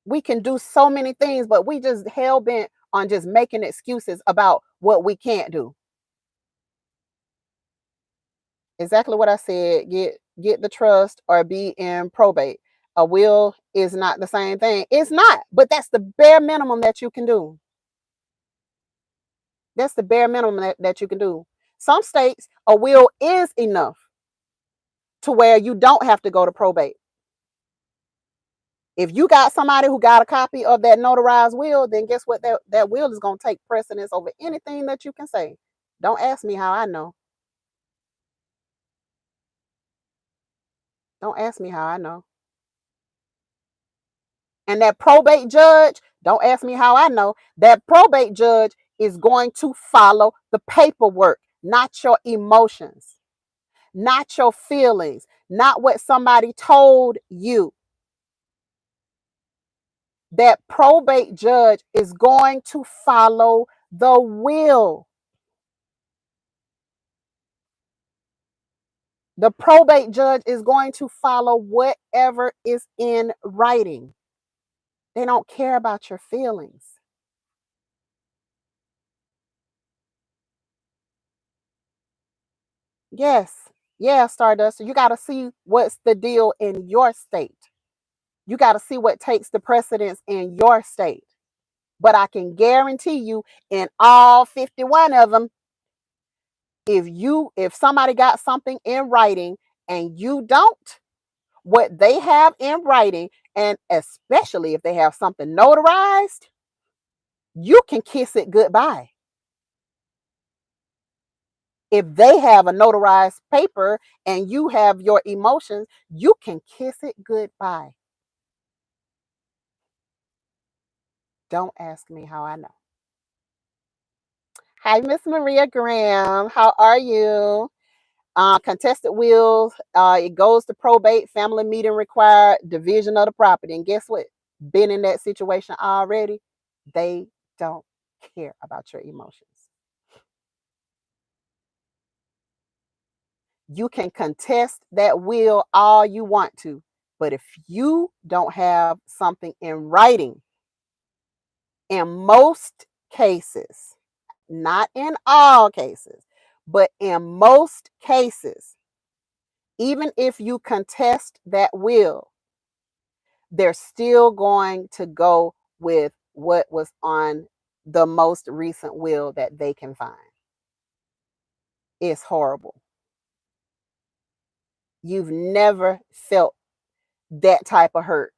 We can do so many things, but we just hell bent on just making excuses about what we can't do. Exactly what I said. Get the trust or be in probate. A will is not the same thing. It's not, but that's the bare minimum that you can do. That's the bare minimum that you can do. Some states, a will is enough to where you don't have to go to probate. If you got somebody who got a copy of that notarized will, then guess what? That will is going to take precedence over anything that you can say. Don't ask me how I know. Don't ask me how I know. And that probate judge, don't ask me how I know. That probate judge is going to follow the paperwork, not your emotions, not your feelings, not what somebody told you. That probate judge is going to follow the will. The probate judge is going to follow whatever is in writing. They don't care about your feelings. Yes. Yeah, Stardust. So you got to see what's the deal in your state. You got to see what takes the precedence in your state. But I can guarantee you, in all 51 of them, if somebody got something in writing and you don't, what they have in writing, and especially if they have something notarized, you can kiss it goodbye. If they have a notarized paper and you have your emotions, you can kiss it goodbye. Don't ask me how I know. Hi, Miss Maria Graham. How are you? Contested wills, it goes to probate, family meeting required, division of the property. And guess what? Been in that situation already. They don't care about your emotions. You can contest that will all you want to, but if you don't have something in writing, in most cases, not in all cases, but in most cases, even if you contest that will, they're still going to go with what was on the most recent will that they can find. It's horrible. You've never felt that type of hurt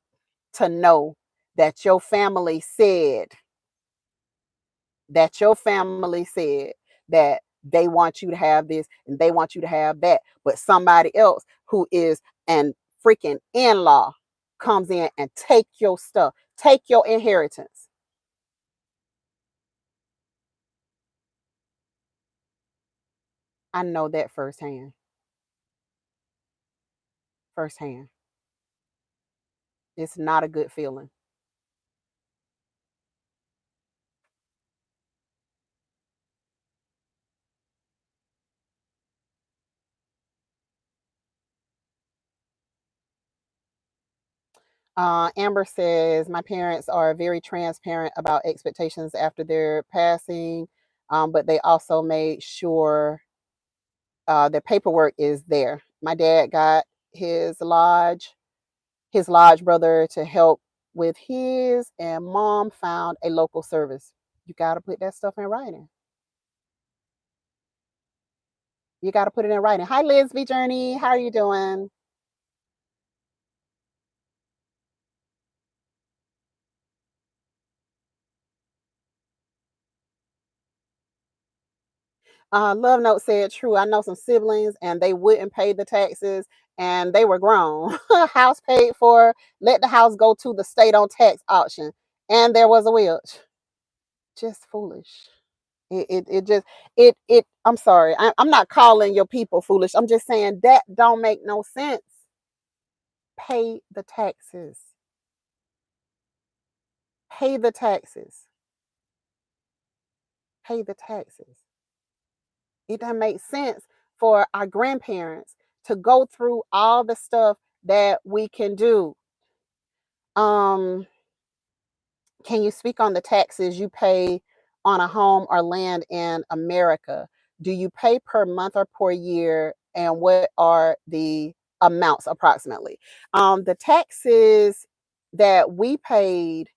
to know that your family said that they want you to have this and they want you to have that, but somebody else who is an freaking in-law comes in and take your stuff, take your inheritance. I know that firsthand. Firsthand. It's not a good feeling. Amber says, my parents are very transparent about expectations after their passing, but they also made sure their paperwork is there. My dad got his lodge, his lodge brother to help with his, and mom found a local service. You got to put that stuff in writing. You got to put it in writing. Hi, Liz V Journey. How are you doing? Love Note said, true. I know some siblings and they wouldn't pay the taxes and they were grown. House paid for, let the house go to the state on tax auction. And there was a will. Just foolish. It just, I'm sorry. I'm not calling your people foolish. I'm just saying that don't make no sense. Pay the taxes. Pay the taxes. Pay the taxes. It doesn't make sense for our grandparents to go through all the stuff that we can do. Um, can you speak on the taxes you pay on a home or land in America? Do you pay per month or per year? And what are the amounts approximately? The taxes that we paid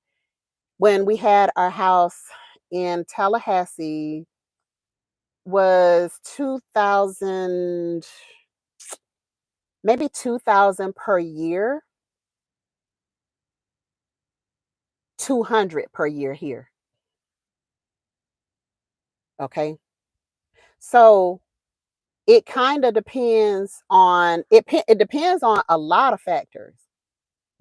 when we had our house in Tallahassee, was 2000, maybe 2000 per year, 200 per year here. Okay. So it kind of depends on it depends on a lot of factors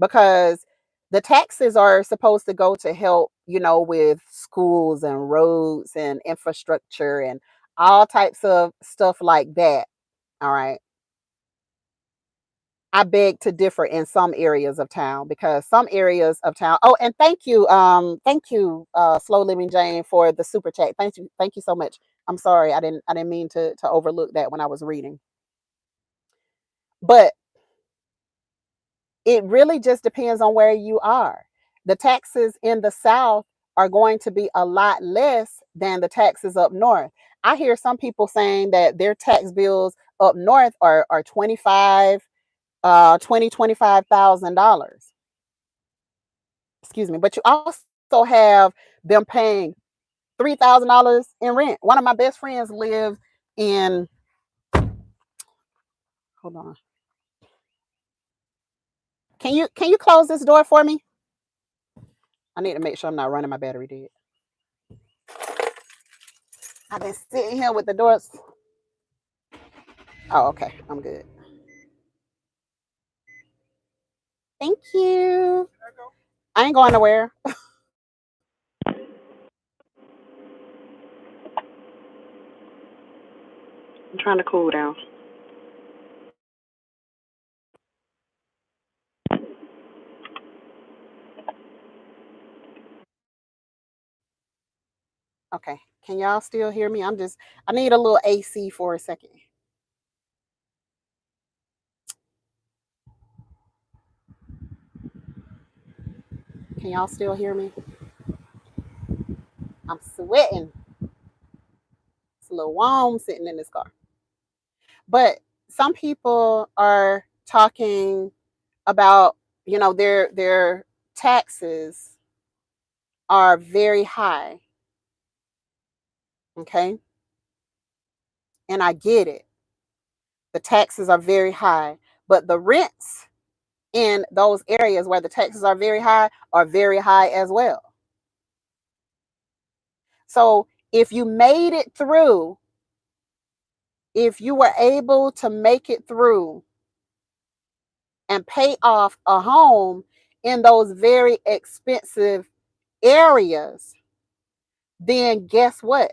because the taxes are supposed to go to help, with schools and roads and infrastructure and all types of stuff like that. All right. I beg to differ in some areas of town because some areas of town. Oh, and thank you, Slow Living Jane, for the super chat. Thank you so much. I'm sorry, I didn't mean to overlook that when I was reading. But it really just depends on where you are. The taxes in the South are going to be a lot less than the taxes up north. I hear some people saying that their tax bills up north are 25,000. Excuse me. But you also have them paying $3,000 in rent. One of my best friends lives in, hold on. Can you close this door for me? I need to make sure I'm not running my battery dead. I've been sitting here with the doors. Oh, okay. I'm good. Thank you. I ain't going nowhere. I'm trying to cool down. Okay. Can y'all still hear me? I need a little AC for a second. Can y'all still hear me? I'm sweating. It's a little warm sitting in this car. But some people are talking about, their taxes are very high. Okay. And I get it. The taxes are very high, but the rents in those areas where the taxes are very high as well. So if you made it through, if you were able to make it through and pay off a home in those very expensive areas, then guess what?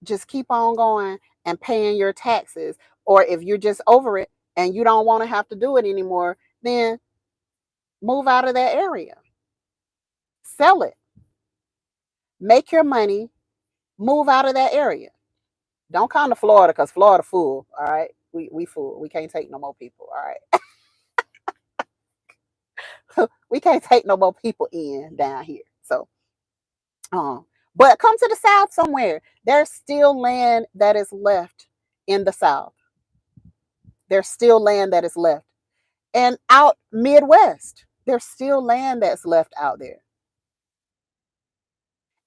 Just keep on going and paying your taxes. Or if you're just over it and you don't want to have to do it anymore, then move out of that area. Sell it. Make your money. Move out of that area. Don't come to Florida because Florida full. All right. We full. We can't take no more people. All right. We can't take no more people in down here. So um but come to the South somewhere. There's still land that is left in the South. There's still land that is left. And out Midwest, there's still land that's left out there.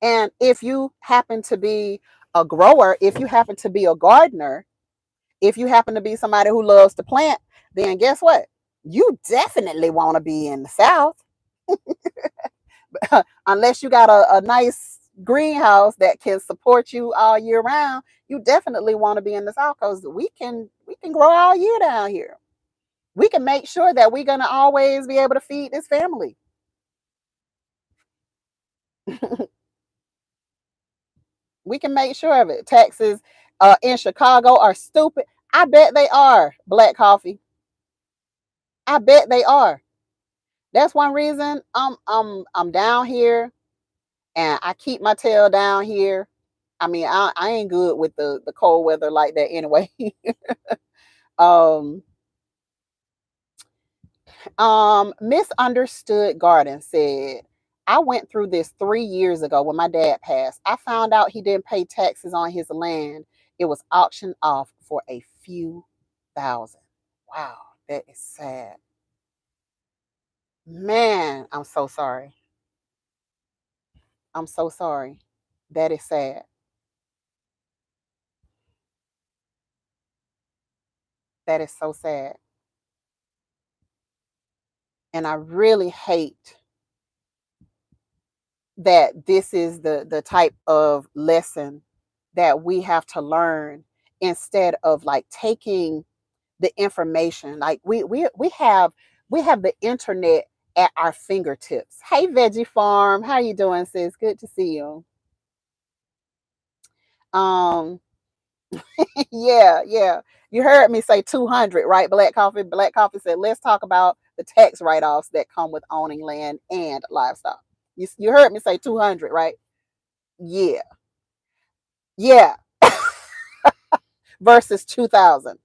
And if you happen to be a grower, if you happen to be a gardener, if you happen to be somebody who loves to plant, then guess what? You definitely want to be in the South. Unless you got a nice greenhouse that can support you all year round, you definitely want to be in the South because we can grow all year down here. We can make sure that we're gonna always be able to feed this family. We can make sure of it. Taxes in Chicago are stupid. I bet they are. Black coffee. I bet they are. That's one reason I'm down here and I keep my tail down here. I mean, I ain't good with the cold weather like that anyway. um Misunderstood Garden said, I went through this 3 years ago when my dad passed. I found out he didn't pay taxes on his land. It was auctioned off for a few thousand. Wow, that is sad. Man, I'm so sorry. I'm so sorry. That is sad. That is so sad. And I really hate that this is the type of lesson that we have to learn instead of like taking the information. Like we have the internet at our fingertips. Hey Veggie Farm, how you doing, sis? Good to see you. Um yeah, yeah. You heard me say 200, right? Black Coffee. Black Coffee said, let's talk about the tax write offs that come with owning land and livestock. You heard me say 200, right? Yeah, yeah. Versus 2,000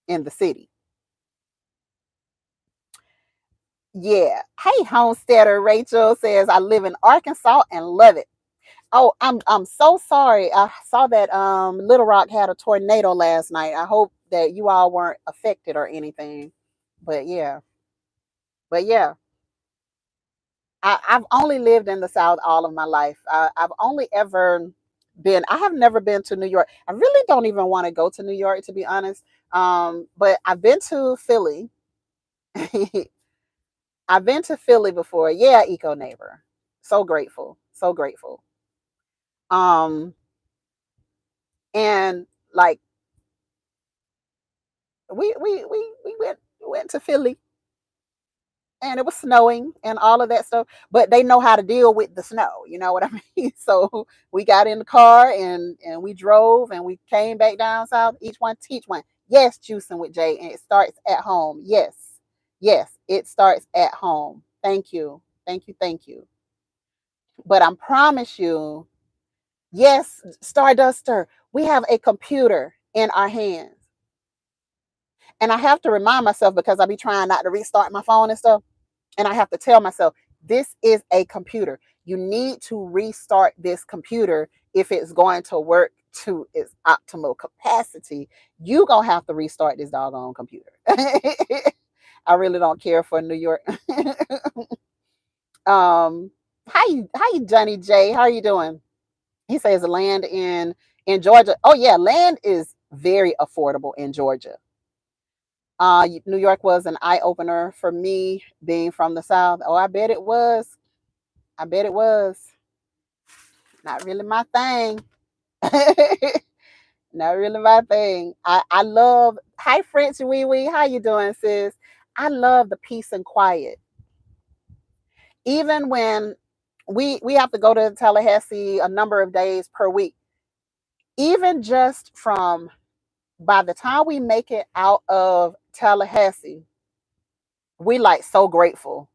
in the city. Yeah. Hey, homesteader Rachel says, I live in Arkansas and love it. Oh, I'm so sorry. I saw that Little Rock had a tornado last night. I hope that you all weren't affected or anything. But yeah. But yeah. I've only lived in the South all of my life. I've only ever I have never been to New York. I really don't even want to go to New York, to be honest. But I've been to Philly. I've been to Philly before. Yeah, Eco Neighbor. So grateful. So grateful. Um, and like we went to Philly and it was snowing and all of that stuff, but they know how to deal with the snow, you know what I mean? So we got in the car and we drove and we came back down south, each one teach one. Yes, juicing with Jay, and it starts at home. Yes. Yes, it starts at home. Thank you. Thank you. Thank you. But I promise you, yes, Starduster, we have a computer in our hands. And I have to remind myself because I be trying not to restart my phone and stuff. And I have to tell myself, this is a computer. You need to restart this computer if it's going to work to its optimal capacity. You gonna have to restart this doggone computer. I really don't care for New York. Hi, Johnny J. How are you doing? He says land in Georgia. Oh yeah, land is very affordable in Georgia. New York was an eye opener for me being from the South. Oh, I bet it was. I bet it was. Not really my thing. Not really my thing. I love. Hi, French Wee Wee. How you doing, sis? I love the peace and quiet. Even when we have to go to Tallahassee a number of days per week. Even just from by the time we make it out of Tallahassee, we like so grateful.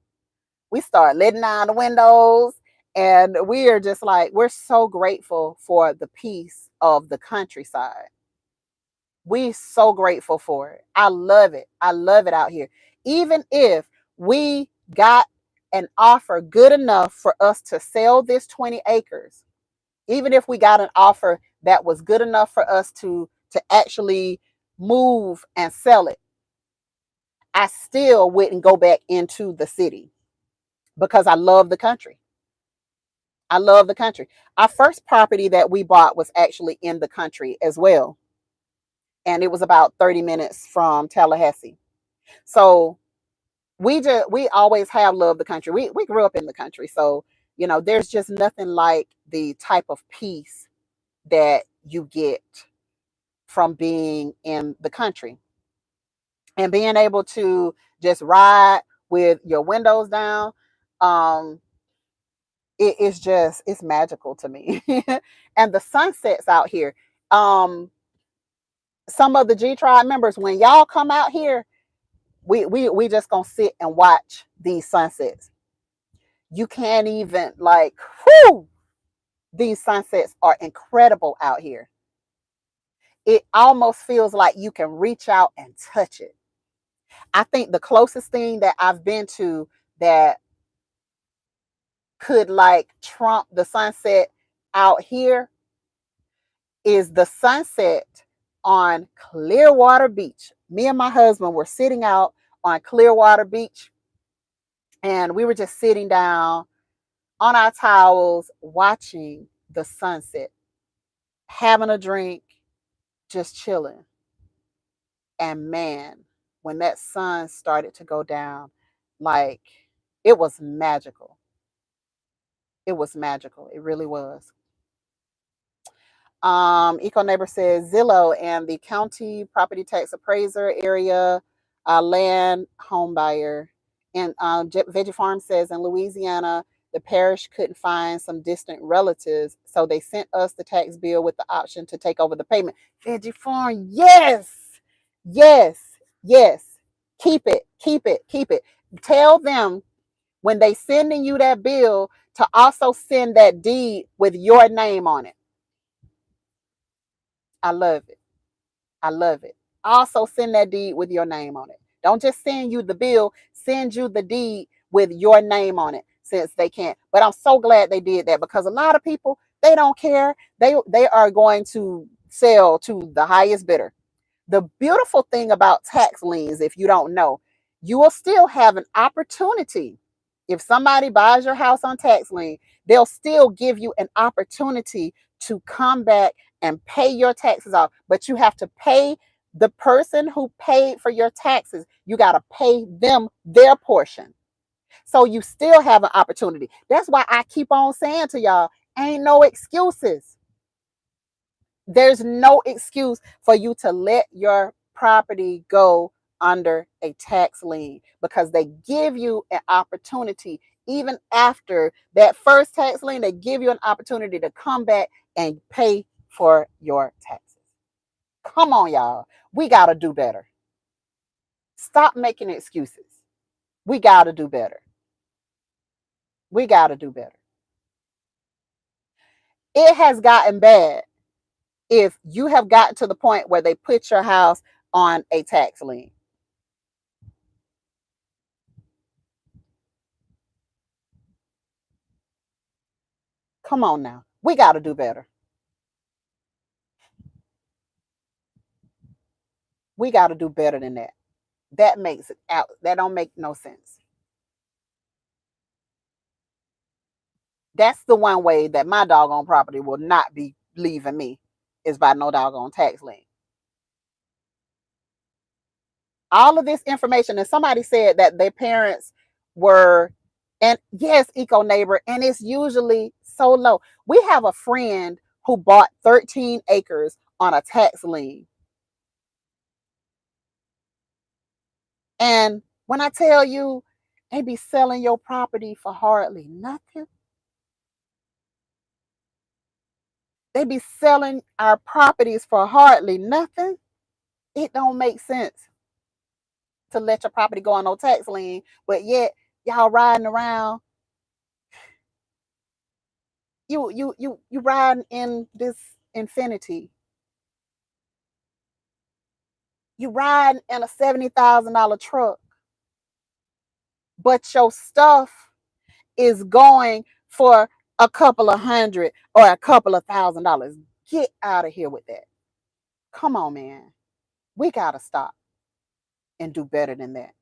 We start letting down the windows and we are just like, we're so grateful for the peace of the countryside. We so grateful for it. I love it. I love it out here. Even if we got an offer good enough for us to sell this 20 acres, even if we got an offer that was good enough for us to actually move and sell it, I still wouldn't go back into the city because I love the country. I love the country. Our first property that we bought was actually in the country as well. And it was about 30 minutes from Tallahassee. So we always have loved the country. We grew up in the country. So, there's just nothing like the type of peace that you get from being in the country and being able to just ride with your windows down. um it's magical to me. And the sunsets out here, um some of the G Tribe members, when y'all come out here, we just gonna sit and watch these sunsets. You can't even like, whoo, these sunsets are incredible out here. It almost feels like you can reach out and touch it. I think the closest thing that I've been to that could like trump the sunset out here is the sunset on Clearwater Beach. Me and my husband were sitting out on Clearwater Beach and we were just sitting down on our towels watching the sunset, having a drink, just chilling. And man, when that sun started to go down, like it was magical. It was magical. It really was. Eco Neighbor says Zillow and the county property tax appraiser area land home buyer. And Veggie Farm says in Louisiana, the parish couldn't find some distant relatives, so they sent us the tax bill with the option to take over the payment. Veggie Farm, yes, yes, yes. Keep it, keep it, keep it. Tell them when they sending you that bill to also send that deed with your name on it. I love it. I love it. Also send that deed with your name on it. Don't just send you the bill, send you the deed with your name on it since they can't. But I'm so glad they did that because a lot of people, they don't care. They are going to sell to the highest bidder. The beautiful thing about tax liens, if you don't know, you will still have an opportunity. If somebody buys your house on tax lien, they'll still give you an opportunity to come back and pay your taxes off. But you have to pay the person who paid for your taxes. You got to pay them their portion. So you still have an opportunity. That's why I keep on saying to y'all, ain't no excuses. There's no excuse for you to let your property go under a tax lien because they give you an opportunity. Even after that first tax lien, they give you an opportunity to come back and pay for your taxes. Come on, y'all. We got to do better. Stop making excuses. We got to do better. We got to do better. It has gotten bad if you have gotten to the point where they put your house on a tax lien. Come on now. We got to do better. We got to do better than that. That makes it out. That don't make no sense. That's the one way that my doggone property will not be leaving me is by no doggone tax lien. All of this information, and somebody said that their parents were, and yes, Eco Neighbor, and it's usually so low. We have a friend who bought 13 acres on a tax lien. And when I tell you, they be selling your property for hardly nothing. They be selling our properties for hardly nothing. It don't make sense to let your property go on no tax lien, but yet y'all riding around. You riding in this infinity. You riding in a $70,000 truck, but your stuff is going for a couple of hundred or a couple of $1,000s. Get out of here with that. Come on, man. We gotta stop and do better than that.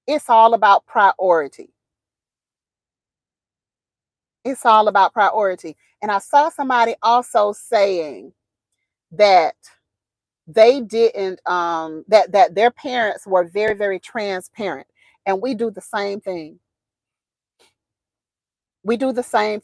It's all about priority. It's all about priority. And I saw somebody also saying that they didn't that their parents were very, very transparent. And we do the same thing. We do the same